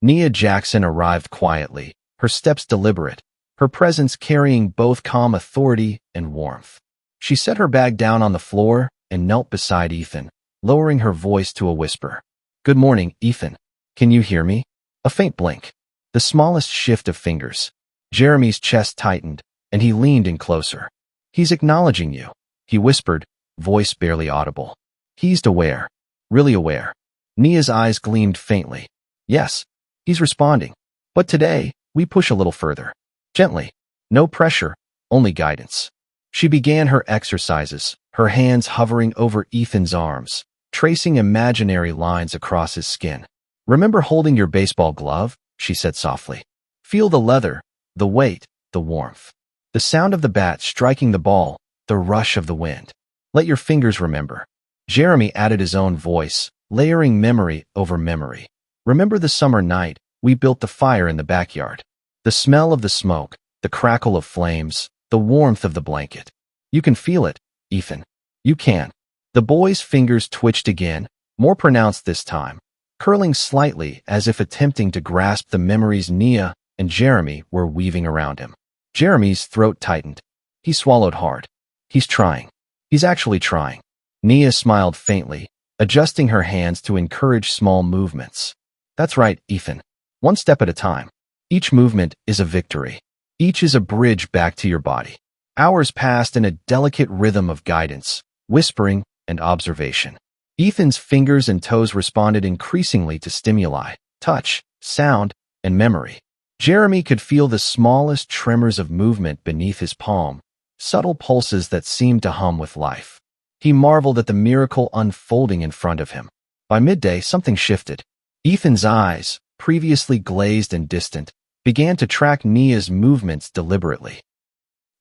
Nia Jackson arrived quietly, her steps deliberate, her presence carrying both calm authority and warmth. She set her bag down on the floor and knelt beside Ethan, lowering her voice to a whisper. "Good morning, Ethan. Can you hear me?" A faint blink. The smallest shift of fingers. Jeremy's chest tightened, and he leaned in closer. "He's acknowledging you," he whispered, voice barely audible. "He's aware. Really aware." Nia's eyes gleamed faintly. "Yes. He's responding. But today, we push a little further. Gently. No pressure, only guidance." She began her exercises, her hands hovering over Ethan's arms, tracing imaginary lines across his skin. "Remember holding your baseball glove?" she said softly. "Feel the leather, the weight, the warmth. The sound of the bat striking the ball, the rush of the wind. Let your fingers remember." Jeremy added his own voice, layering memory over memory. "Remember the summer night we built the fire in the backyard? The smell of the smoke, the crackle of flames, the warmth of the blanket. You can feel it, Ethan. You can." The boy's fingers twitched again, more pronounced this time, curling slightly as if attempting to grasp the memories Nia and Jeremy were weaving around him. Jeremy's throat tightened. He swallowed hard. "He's trying. He's actually trying." Nia smiled faintly, adjusting her hands to encourage small movements. "That's right, Ethan. One step at a time. Each movement is a victory. Each is a bridge back to your body." Hours passed in a delicate rhythm of guidance, whispering, and observation. Ethan's fingers and toes responded increasingly to stimuli, touch, sound, and memory. Jeremy could feel the smallest tremors of movement beneath his palm, subtle pulses that seemed to hum with life. He marveled at the miracle unfolding in front of him. By midday, something shifted. Ethan's eyes, previously glazed and distant, began to track Nia's movements deliberately.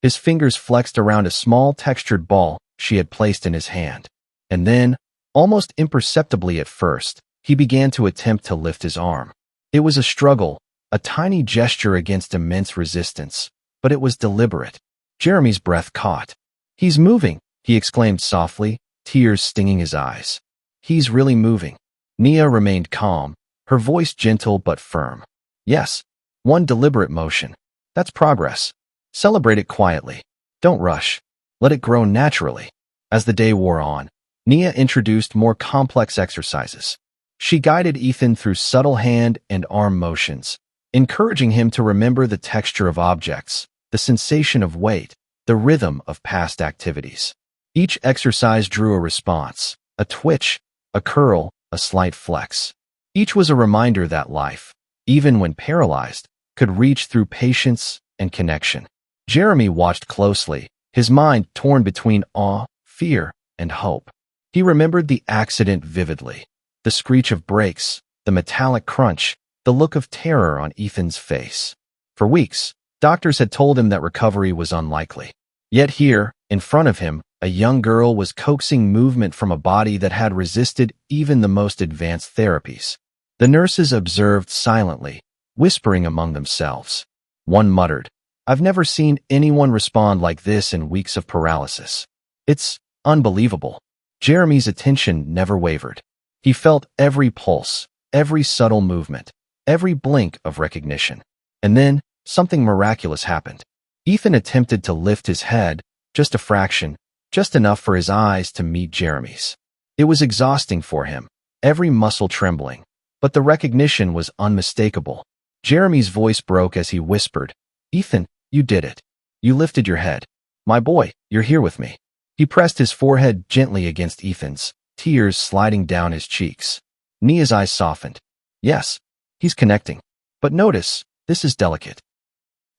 His fingers flexed around a small textured ball she had placed in his hand. And then, almost imperceptibly at first, he began to attempt to lift his arm. It was a struggle, a tiny gesture against immense resistance, but it was deliberate. Jeremy's breath caught. "He's moving," he exclaimed softly, tears stinging his eyes. "He's really moving." Nia remained calm, her voice gentle but firm. "Yes, one deliberate motion. That's progress. Celebrate it quietly. Don't rush. Let it grow naturally." As the day wore on, Nia introduced more complex exercises. She guided Ethan through subtle hand and arm motions, encouraging him to remember the texture of objects, the sensation of weight, the rhythm of past activities. Each exercise drew a response, a twitch, a curl, a slight flex. Each was a reminder that life, even when paralyzed, could reach through patience and connection. Jeremy watched closely, his mind torn between awe, fear, and hope. He remembered the accident vividly, the screech of brakes, the metallic crunch, the look of terror on Ethan's face. For weeks, doctors had told him that recovery was unlikely. Yet here, in front of him, a young girl was coaxing movement from a body that had resisted even the most advanced therapies. The nurses observed silently, whispering among themselves. One muttered, "I've never seen anyone respond like this in weeks of paralysis. It's unbelievable." Jeremy's attention never wavered. He felt every pulse, every subtle movement, every blink of recognition. And then, something miraculous happened. Ethan attempted to lift his head, just a fraction, just enough for his eyes to meet Jeremy's. It was exhausting for him, every muscle trembling, but the recognition was unmistakable. Jeremy's voice broke as he whispered, "Ethan, you did it. You lifted your head. My boy, you're here with me." He pressed his forehead gently against Ethan's, tears sliding down his cheeks. Nia's eyes softened. "Yes, he's connecting. But notice, this is delicate.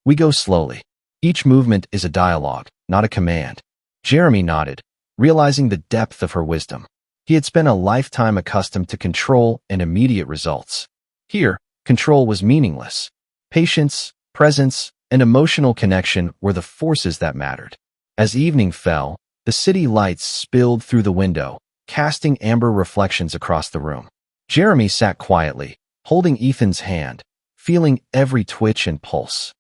We go slowly. Each movement is a dialogue, not a command." Jeremy nodded, realizing the depth of her wisdom. He had spent a lifetime accustomed to control and immediate results. Here, control was meaningless. Patience, presence, and emotional connection were the forces that mattered. As evening fell, the city lights spilled through the window, casting amber reflections across the room. Jeremy sat quietly, holding Ethan's hand, feeling every twitch and pulse.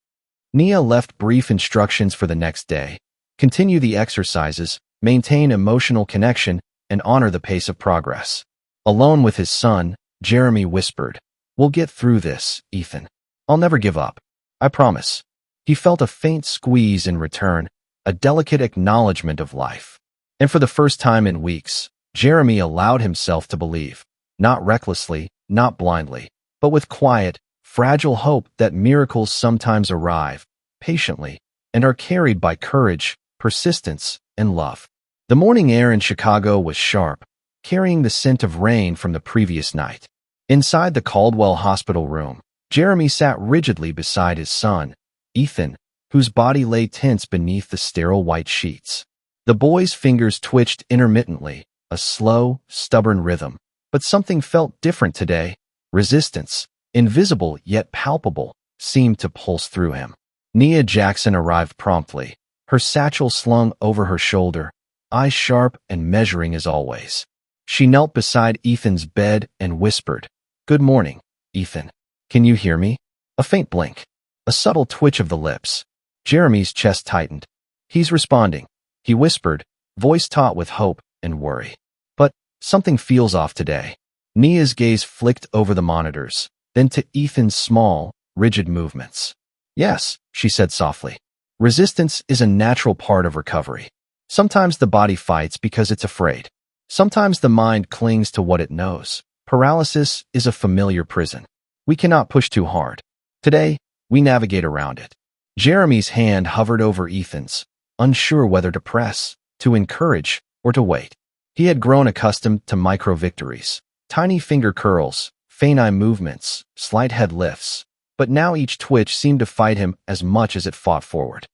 Nia left brief instructions for the next day: continue the exercises, maintain emotional connection, and honor the pace of progress. Alone with his son, Jeremy whispered, "We'll get through this, Ethan. I'll never give up. I promise." He felt a faint squeeze in return, a delicate acknowledgement of life. And for the first time in weeks, Jeremy allowed himself to believe, not recklessly, not blindly, but with quiet, fragile hope that miracles sometimes arrive, patiently, and are carried by courage, persistence, and love. The morning air in Chicago was sharp, carrying the scent of rain from the previous night. Inside the Caldwell Hospital room, Jeremy sat rigidly beside his son, Ethan, whose body lay tense beneath the sterile white sheets. The boy's fingers twitched intermittently, a slow, stubborn rhythm. But something felt different today. Resistance, invisible yet palpable, seemed to pulse through him. Nia Jackson arrived promptly, her satchel slung over her shoulder, eyes sharp and measuring as always. She knelt beside Ethan's bed and whispered, "Good morning, Ethan. Can you hear me?" A faint blink, a subtle twitch of the lips. Jeremy's chest tightened. "He's responding," he whispered, voice taut with hope and worry. "But something feels off today." Nia's gaze flicked over the monitors, then to Ethan's small, rigid movements. "Yes," she said softly. "Resistance is a natural part of recovery. Sometimes the body fights because it's afraid. Sometimes the mind clings to what it knows. Paralysis is a familiar prison. We cannot push too hard. Today, we navigate around it." Jeremy's hand hovered over Ethan's, unsure whether to press, to encourage, or to wait. He had grown accustomed to micro-victories, tiny finger curls, faint eye movements, slight head lifts, but now each twitch seemed to fight him as much as it fought forward.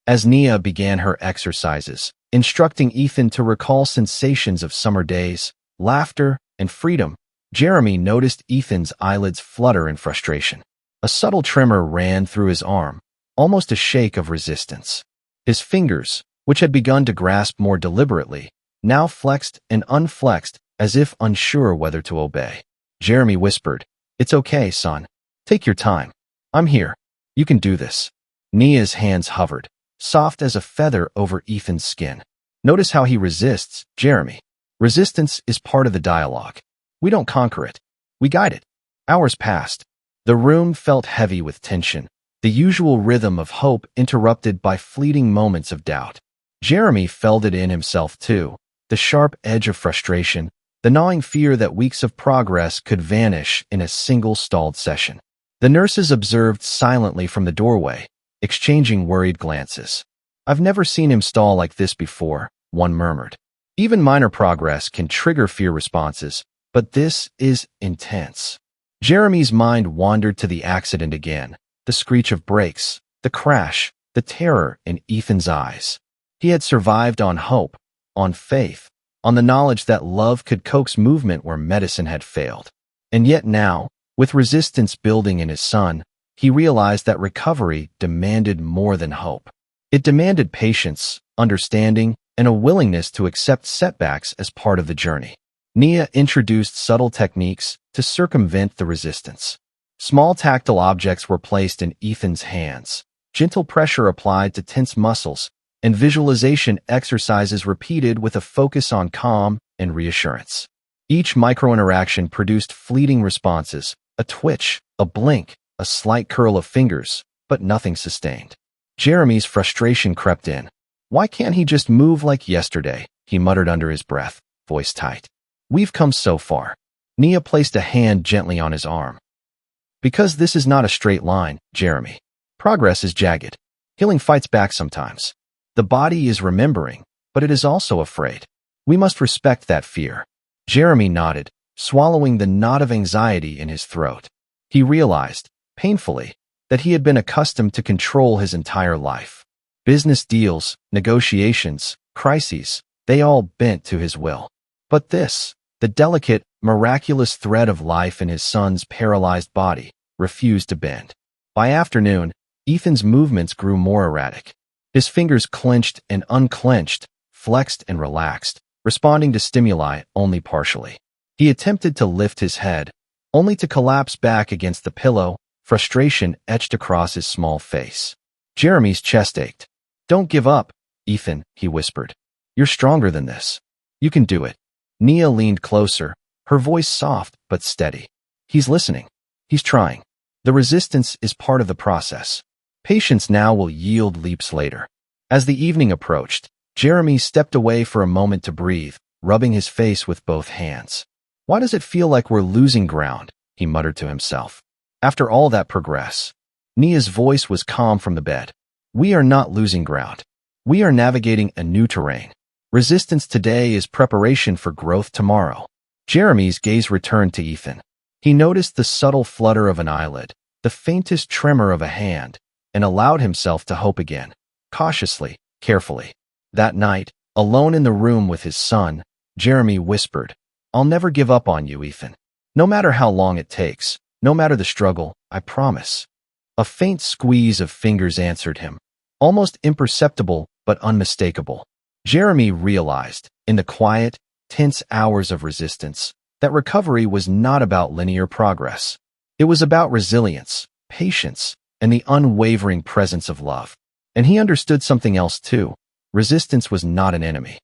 As Nia began her exercises, instructing Ethan to recall sensations of summer days, laughter, and freedom, Jeremy noticed Ethan's eyelids flutter in frustration. A subtle tremor ran through his arm, almost a shake of resistance. His fingers, which had begun to grasp more deliberately, now flexed and unflexed as if unsure whether to obey. Jeremy whispered, "It's okay, son. Take your time. I'm here. You can do this." Nia's hands hovered, soft as a feather over Ethan's skin. "Notice how he resists, Jeremy. Resistance is part of the dialogue. We don't conquer it. We guide it." Hours passed. The room felt heavy with tension, the usual rhythm of hope interrupted by fleeting moments of doubt. Jeremy felt it in himself too, the sharp edge of frustration, the gnawing fear that weeks of progress could vanish in a single stalled session. The nurses observed silently from the doorway, exchanging worried glances. "I've never seen him stall like this before," one murmured. "Even minor progress can trigger fear responses, but this is intense." Jeremy's mind wandered to the accident again, the screech of brakes, the crash, the terror in Ethan's eyes. He had survived on hope, on faith, on the knowledge that love could coax movement where medicine had failed. And yet now, with resistance building in his son, he realized that recovery demanded more than hope. It demanded patience, understanding, and a willingness to accept setbacks as part of the journey. Nia introduced subtle techniques to circumvent the resistance. Small tactile objects were placed in Ethan's hands, gentle pressure applied to tense muscles, and visualization exercises repeated with a focus on calm and reassurance. Each micro-interaction produced fleeting responses, a twitch, a blink, a slight curl of fingers, but nothing sustained. Jeremy's frustration crept in. "Why can't he just move like yesterday?" he muttered under his breath, voice tight. "We've come so far." Nia placed a hand gently on his arm. "Because this is not a straight line, Jeremy. Progress is jagged. Healing fights back sometimes. The body is remembering, but it is also afraid. We must respect that fear." Jeremy nodded, swallowing the knot of anxiety in his throat. He realized, painfully, that he had been accustomed to control his entire life. Business deals, negotiations, crises, they all bent to his will. But this, the delicate, miraculous thread of life in his son's paralyzed body, refused to bend. By afternoon, Ethan's movements grew more erratic. His fingers clenched and unclenched, flexed and relaxed, responding to stimuli only partially. He attempted to lift his head, only to collapse back against the pillow, frustration etched across his small face. Jeremy's chest ached. "Don't give up, Ethan," he whispered. "You're stronger than this. You can do it." Nia leaned closer, her voice soft but steady. "He's listening. He's trying. The resistance is part of the process. Patience now will yield leaps later." As the evening approached, Jeremy stepped away for a moment to breathe, rubbing his face with both hands. "Why does it feel like we're losing ground?" he muttered to himself. "After all that progress." Nia's voice was calm from the bed. "We are not losing ground. We are navigating a new terrain. Resistance today is preparation for growth tomorrow." Jeremy's gaze returned to Ethan. He noticed the subtle flutter of an eyelid, the faintest tremor of a hand, and allowed himself to hope again, cautiously, carefully. That night, alone in the room with his son, Jeremy whispered, "I'll never give up on you, Ethan. No matter how long it takes, no matter the struggle, I promise." A faint squeeze of fingers answered him, almost imperceptible but unmistakable. Jeremy realized, in the quiet, tense hours of resistance, that recovery was not about linear progress. It was about resilience, patience, and the unwavering presence of love. And he understood something else too. Resistance was not an enemy.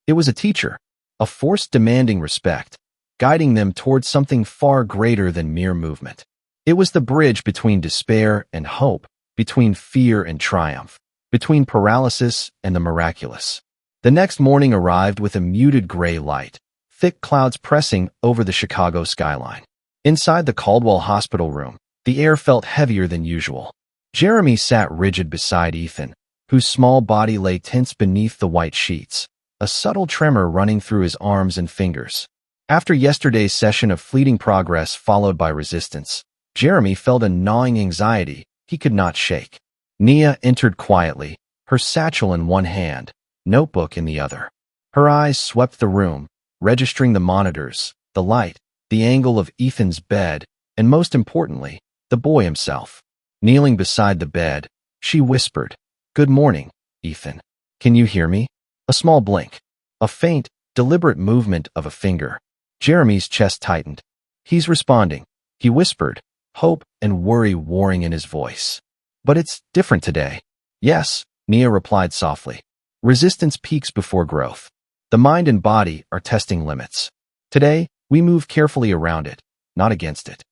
It was a teacher, a force demanding respect, guiding them towards something far greater than mere movement. It was the bridge between despair and hope, between fear and triumph, between paralysis and the miraculous. The next morning arrived with a muted gray light, thick clouds pressing over the Chicago skyline. Inside the Caldwell Hospital room, the air felt heavier than usual. Jeremy sat rigid beside Ethan, whose small body lay tense beneath the white sheets, a subtle tremor running through his arms and fingers. After yesterday's session of fleeting progress followed by resistance, Jeremy felt a gnawing anxiety he could not shake. Nia entered quietly, her satchel in one hand, notebook in the other. Her eyes swept the room, registering the monitors, the light, the angle of Ethan's bed, and most importantly, the boy himself. Kneeling beside the bed, she whispered, "Good morning, Ethan. Can you hear me?" A small blink. A faint, deliberate movement of a finger. Jeremy's chest tightened. "He's responding," he whispered, hope and worry warring in his voice. "But it's different today." "Yes," Nia replied softly. "Resistance peaks before growth. The mind and body are testing limits. Today, we move carefully around it, not against it."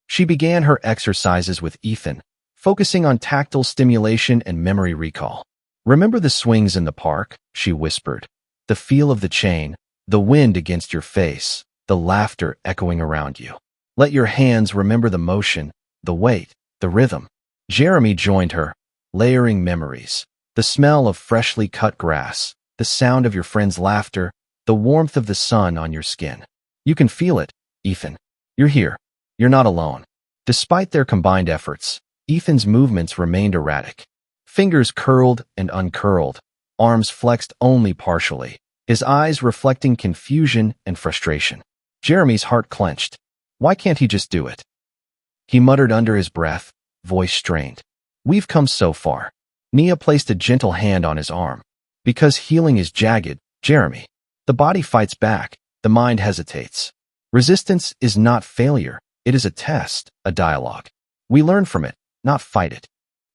She began her exercises with Ethan, focusing on tactile stimulation and memory recall. "Remember the swings in the park?" she whispered. "The feel of the chain, the wind against your face, the laughter echoing around you. Let your hands remember the motion, the weight, the rhythm." Jeremy joined her, layering memories. The smell of freshly cut grass, the sound of your friend's laughter, the warmth of the sun on your skin. "You can feel it, Ethan. You're here. You're not alone." Despite their combined efforts, Ethan's movements remained erratic. Fingers curled and uncurled, arms flexed only partially, his eyes reflecting confusion and frustration. Jeremy's heart clenched. Why can't he just do it? He muttered under his breath, voice strained. "We've come so far." Nia placed a gentle hand on his arm. "Because healing is jagged, Jeremy. The body fights back, the mind hesitates. Resistance is not failure. It is a test, a dialogue. We learn from it, not fight it."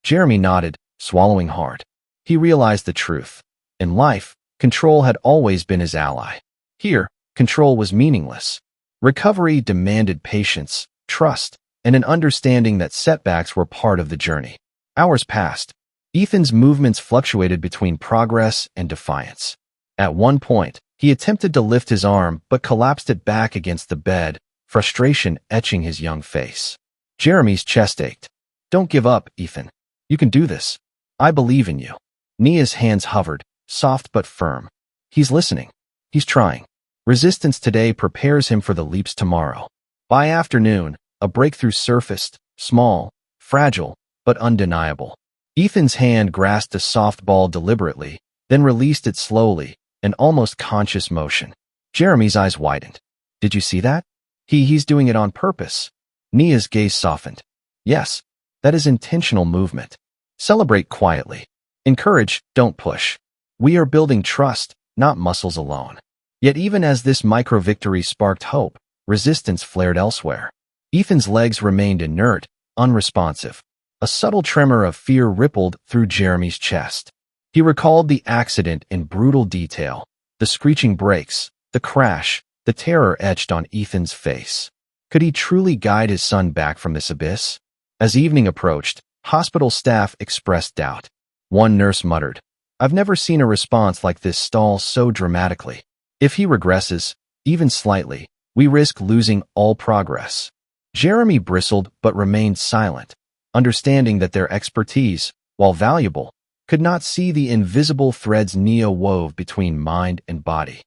Jeremy nodded, swallowing hard. He realized the truth. In life, control had always been his ally. Here, control was meaningless. Recovery demanded patience, trust, and an understanding that setbacks were part of the journey. Hours passed. Ethan's movements fluctuated between progress and defiance. At one point, he attempted to lift his arm but collapsed it back against the bed, frustration etching his young face. Jeremy's chest ached. "Don't give up, Ethan. You can do this. I believe in you." Nia's hands hovered, soft but firm. He's listening. He's trying. Resistance today prepares him for the leaps tomorrow. By afternoon, a breakthrough surfaced, small, fragile, but undeniable. Ethan's hand grasped a soft ball deliberately, then released it slowly, an almost conscious motion. Jeremy's eyes widened. "Did you see that? He's doing it on purpose." Nia's gaze softened. "Yes, that is intentional movement. Celebrate quietly. Encourage, don't push. We are building trust, not muscles alone." Yet even as this micro-victory sparked hope, resistance flared elsewhere. Ethan's legs remained inert, unresponsive. A subtle tremor of fear rippled through Jeremy's chest. He recalled the accident in brutal detail, the screeching brakes, the crash, the terror etched on Ethan's face. Could he truly guide his son back from this abyss? As evening approached, hospital staff expressed doubt. One nurse muttered, "I've never seen a response like this stall so dramatically. If he regresses, even slightly, we risk losing all progress." Jeremy bristled but remained silent, understanding that their expertise, while valuable, could not see the invisible threads Nia wove between mind and body.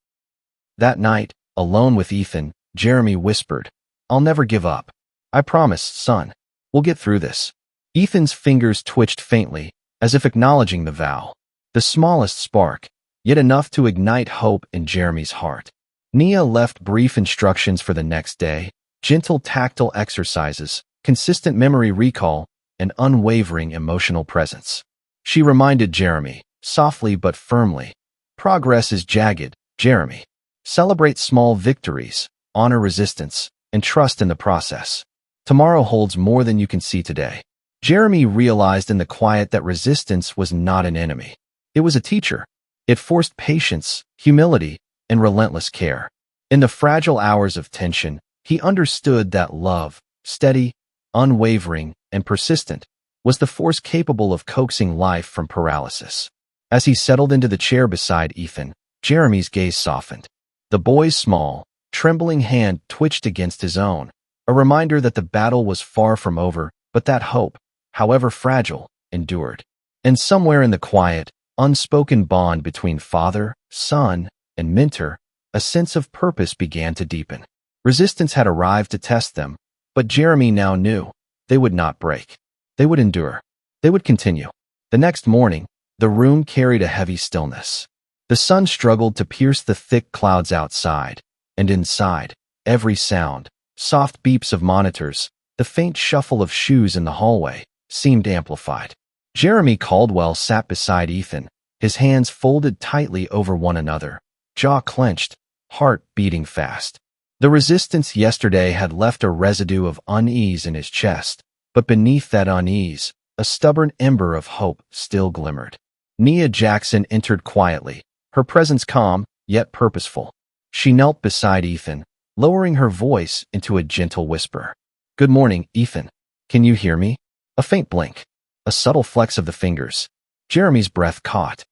That night, alone with Ethan, Jeremy whispered, "I'll never give up. I promise, son. We'll get through this." Ethan's fingers twitched faintly, as if acknowledging the vow. The smallest spark, yet enough to ignite hope in Jeremy's heart. Nia left brief instructions for the next day, gentle tactile exercises, consistent memory recall, and unwavering emotional presence. She reminded Jeremy, softly but firmly, "Progress is jagged, Jeremy. Celebrate small victories, honor resistance, and trust in the process. Tomorrow holds more than you can see today." Jeremy realized in the quiet that resistance was not an enemy. It was a teacher. It forced patience, humility, and relentless care. In the fragile hours of tension, he understood that love, steady, unwavering, and persistent, was the force capable of coaxing life from paralysis. As he settled into the chair beside Ethan, Jeremy's gaze softened. The boy's small, trembling hand twitched against his own, a reminder that the battle was far from over, but that hope, however fragile, endured. And somewhere in the quiet, unspoken bond between father, son, and mentor, a sense of purpose began to deepen. Resistance had arrived to test them, but Jeremy now knew they would not break. They would endure. They would continue. The next morning, The room carried a heavy stillness. The sun struggled to pierce the thick clouds outside, and inside, every sound, soft beeps of monitors, the faint shuffle of shoes in the hallway, seemed amplified. Jeremy Caldwell sat beside Ethan, his hands folded tightly over one another, jaw clenched, heart beating fast. The resistance yesterday had left a residue of unease in his chest, but beneath that unease, a stubborn ember of hope still glimmered. Nia Jackson entered quietly, her presence calm, yet purposeful. She knelt beside Ethan, lowering her voice into a gentle whisper. "Good morning, Ethan. Can you hear me?" A faint blink, a subtle flex of the fingers. Jeremy's breath caught.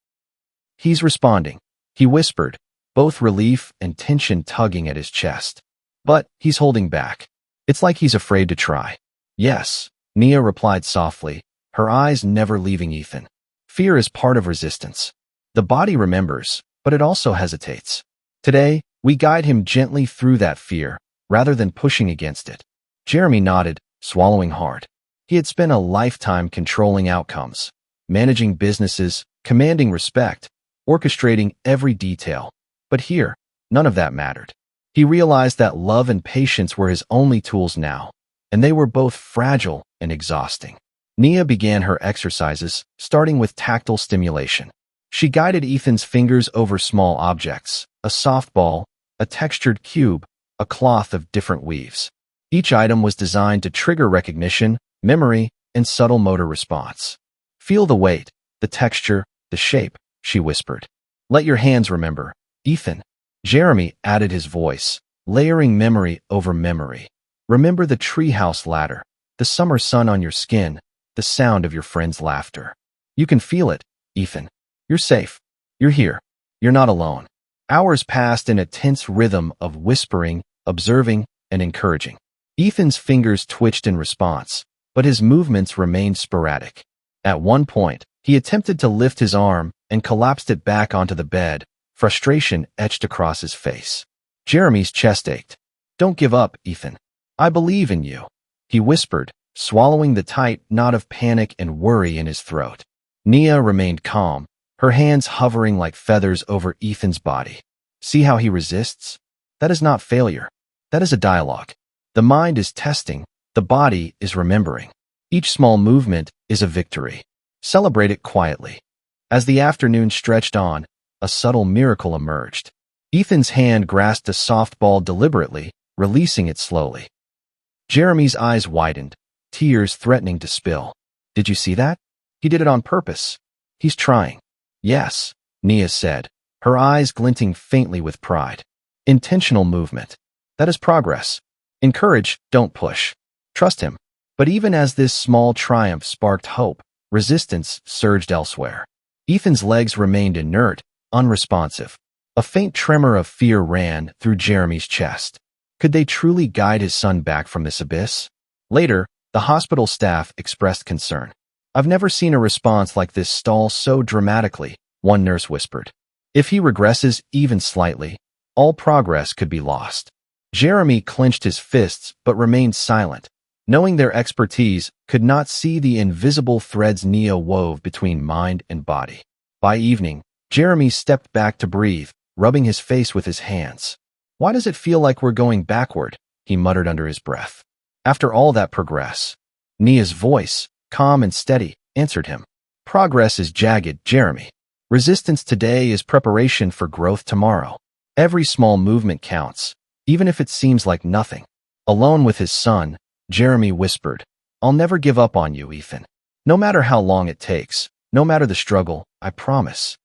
"He's responding," he whispered, both relief and tension tugging at his chest. "But he's holding back. It's like he's afraid to try." "Yes," Nia replied softly, her eyes never leaving Ethan. "Fear is part of resistance. The body remembers, but it also hesitates. Today, we guide him gently through that fear, rather than pushing against it." Jeremy nodded, swallowing hard. He had spent a lifetime controlling outcomes, managing businesses, commanding respect, orchestrating every detail. But here, none of that mattered. He realized that love and patience were his only tools now, and they were both fragile and exhausting. Nia began her exercises, starting with tactile stimulation. She guided Ethan's fingers over small objects, a softball, a textured cube, a cloth of different weaves. Each item was designed to trigger recognition, memory, and subtle motor response. "Feel the weight, the texture, the shape," she whispered. "Let your hands remember, Ethan." Jeremy added his voice, layering memory over memory. "Remember the treehouse ladder, the summer sun on your skin, the sound of your friend's laughter. You can feel it, Ethan. You're safe. You're here. You're not alone." Hours passed in a tense rhythm of whispering, observing, and encouraging. Ethan's fingers twitched in response, but his movements remained sporadic. At one point, he attempted to lift his arm and collapsed it back onto the bed, frustration etched across his face. Jeremy's chest ached. "Don't give up, Ethan. I believe in you," he whispered, swallowing the tight knot of panic and worry in his throat. Nia remained calm, her hands hovering like feathers over Ethan's body. "See how he resists? That is not failure. That is a dialogue. The mind is testing, the body is remembering. Each small movement is a victory. Celebrate it quietly." As the afternoon stretched on, a subtle miracle emerged. Ethan's hand grasped a softball deliberately, releasing it slowly. Jeremy's eyes widened, tears threatening to spill. "Did you see that? He did it on purpose. He's trying." "Yes," Nia said, her eyes glinting faintly with pride. "Intentional movement. That is progress. Encourage, don't push. Trust him." But even as this small triumph sparked hope, resistance surged elsewhere. Ethan's legs remained inert, unresponsive. A faint tremor of fear ran through Jeremy's chest. Could they truly guide his son back from this abyss? Later, the hospital staff expressed concern. "I've never seen a response like this stall so dramatically," one nurse whispered. "If he regresses even slightly, all progress could be lost." Jeremy clenched his fists but remained silent, knowing their expertise could not see the invisible threads Nia wove between mind and body. By evening, Jeremy stepped back to breathe, rubbing his face with his hands. "Why does it feel like we're going backward?" he muttered under his breath. "After all that progress." Nia's voice, calm and steady, answered him. "Progress is jagged, Jeremy. Resistance today is preparation for growth tomorrow. Every small movement counts, even if it seems like nothing." Alone with his son, Jeremy whispered, "I'll never give up on you, Ethan. No matter how long it takes, no matter the struggle, I promise."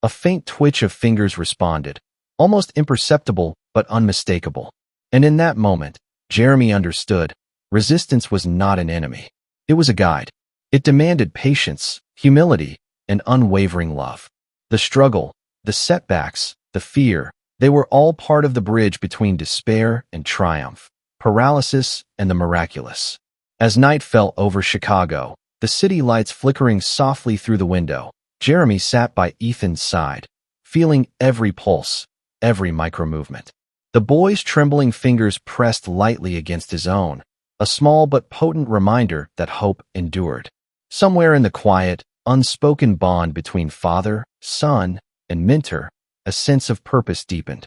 A faint twitch of fingers responded, almost imperceptible but unmistakable. And in that moment, Jeremy understood, resistance was not an enemy. It was a guide. It demanded patience, humility, and unwavering love. The struggle, the setbacks, the fear, they were all part of the bridge between despair and triumph, paralysis and the miraculous. As night fell over Chicago, the city lights flickering softly through the window, Jeremy sat by Ethan's side, feeling every pulse, every micro-movement. The boy's trembling fingers pressed lightly against his own, a small but potent reminder that hope endured. Somewhere in the quiet, unspoken bond between father, son, and mentor, a sense of purpose deepened.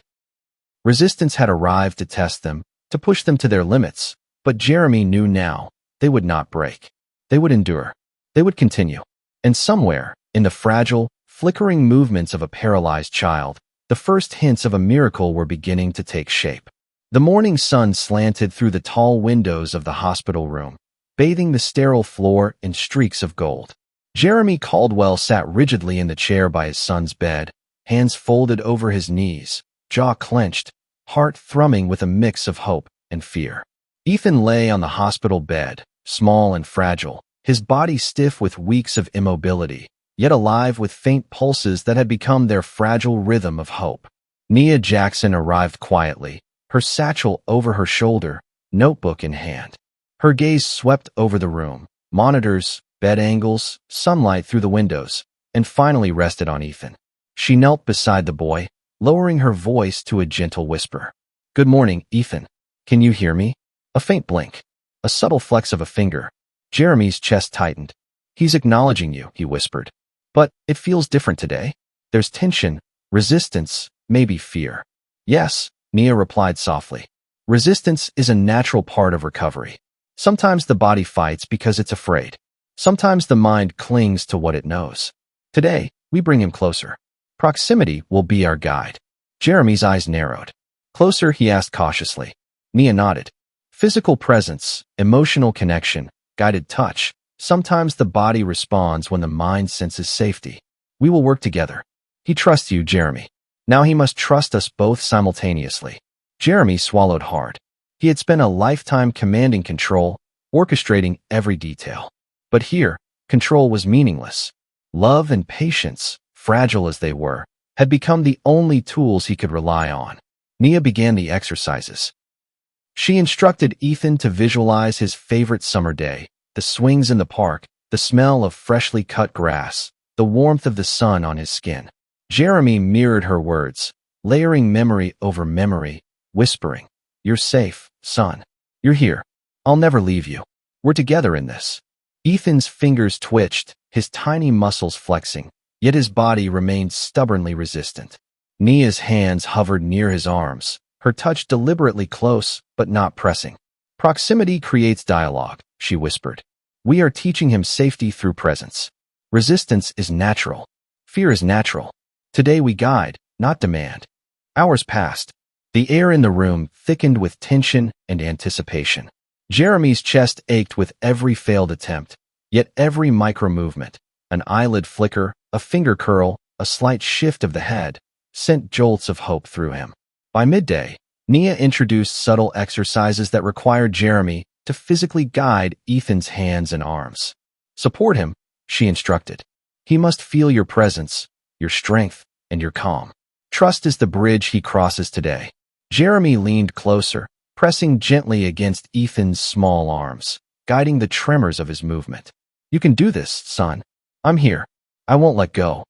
Resistance had arrived to test them, to push them to their limits, but Jeremy knew now they would not break. They would endure. They would continue. And somewhere, in the fragile, flickering movements of a paralyzed child, the first hints of a miracle were beginning to take shape. The morning sun slanted through the tall windows of the hospital room, bathing the sterile floor in streaks of gold. Jeremy Caldwell sat rigidly in the chair by his son's bed, hands folded over his knees, jaw clenched, heart thrumming with a mix of hope and fear. Ethan lay on the hospital bed, small and fragile, his body stiff with weeks of immobility, yet alive with faint pulses that had become their fragile rhythm of hope. Nia Jackson arrived quietly, her satchel over her shoulder, notebook in hand. Her gaze swept over the room, monitors, bed angles, sunlight through the windows, and finally rested on Ethan. She knelt beside the boy, lowering her voice to a gentle whisper. "Good morning, Ethan. Can you hear me?" A faint blink, a subtle flex of a finger. Jeremy's chest tightened. "He's acknowledging you," he whispered. "But it feels different today. There's tension, resistance, maybe fear." "Yes," Nia replied softly. "Resistance is a natural part of recovery. Sometimes the body fights because it's afraid. Sometimes the mind clings to what it knows. Today, we bring him closer. Proximity will be our guide." Jeremy's eyes narrowed. "Closer?" he asked cautiously. Nia nodded. Physical presence, emotional connection, guided touch. Sometimes the body responds when the mind senses safety. "We will work together. He trusts you, Jeremy. Now he must trust us both simultaneously." Jeremy swallowed hard. He had spent a lifetime commanding control, orchestrating every detail. But here, control was meaningless. Love and patience, fragile as they were, had become the only tools he could rely on. Nia began the exercises. She instructed Ethan to visualize his favorite summer day, the swings in the park, the smell of freshly cut grass, the warmth of the sun on his skin. Jeremy mirrored her words, layering memory over memory, whispering, "You're safe, son. You're here. I'll never leave you. We're together in this." Ethan's fingers twitched, his tiny muscles flexing, yet his body remained stubbornly resistant. Nia's hands hovered near his arms, her touch deliberately close, but not pressing. "Proximity creates dialogue," she whispered. "We are teaching him safety through presence. Resistance is natural. Fear is natural. Today we guide, not demand." Hours passed. The air in the room thickened with tension and anticipation. Jeremy's chest ached with every failed attempt, yet every micro-movement, an eyelid flicker, a finger curl, a slight shift of the head, sent jolts of hope through him. By midday, Nia introduced subtle exercises that required Jeremy to physically guide Ethan's hands and arms. "Support him," she instructed. "He must feel your presence, your strength, and your calm. Trust is the bridge he crosses today." Jeremy leaned closer, pressing gently against Ethan's small arms, guiding the tremors of his movement. "You can do this, son. I'm here. I won't let go."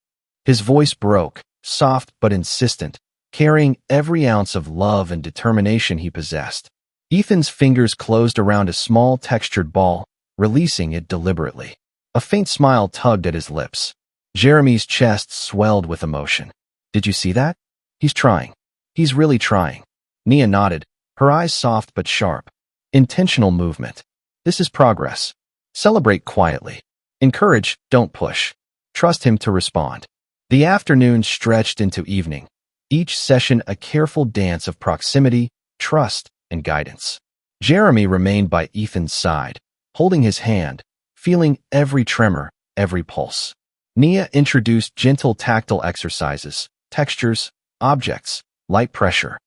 His voice broke, soft but insistent, carrying every ounce of love and determination he possessed. Ethan's fingers closed around a small textured ball, releasing it deliberately. A faint smile tugged at his lips. Jeremy's chest swelled with emotion. "Did you see that? He's trying. He's really trying." Nia nodded, her eyes soft but sharp. "Intentional movement. This is progress. Celebrate quietly. Encourage, don't push. Trust him to respond." The afternoon stretched into evening, each session a careful dance of proximity, trust, and guidance. Jeremy remained by Ethan's side, holding his hand, feeling every tremor, every pulse. Nia introduced gentle tactile exercises, textures, objects, light pressure,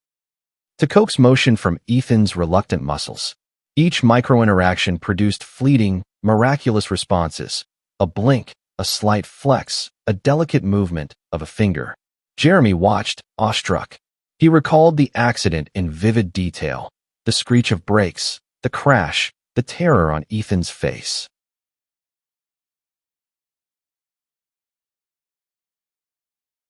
to coax motion from Ethan's reluctant muscles. Each micro-interaction produced fleeting, miraculous responses, a blink, a slight flex, a delicate movement of a finger. Jeremy watched, awestruck. He recalled the accident in vivid detail, the screech of brakes, the crash, the terror on Ethan's face.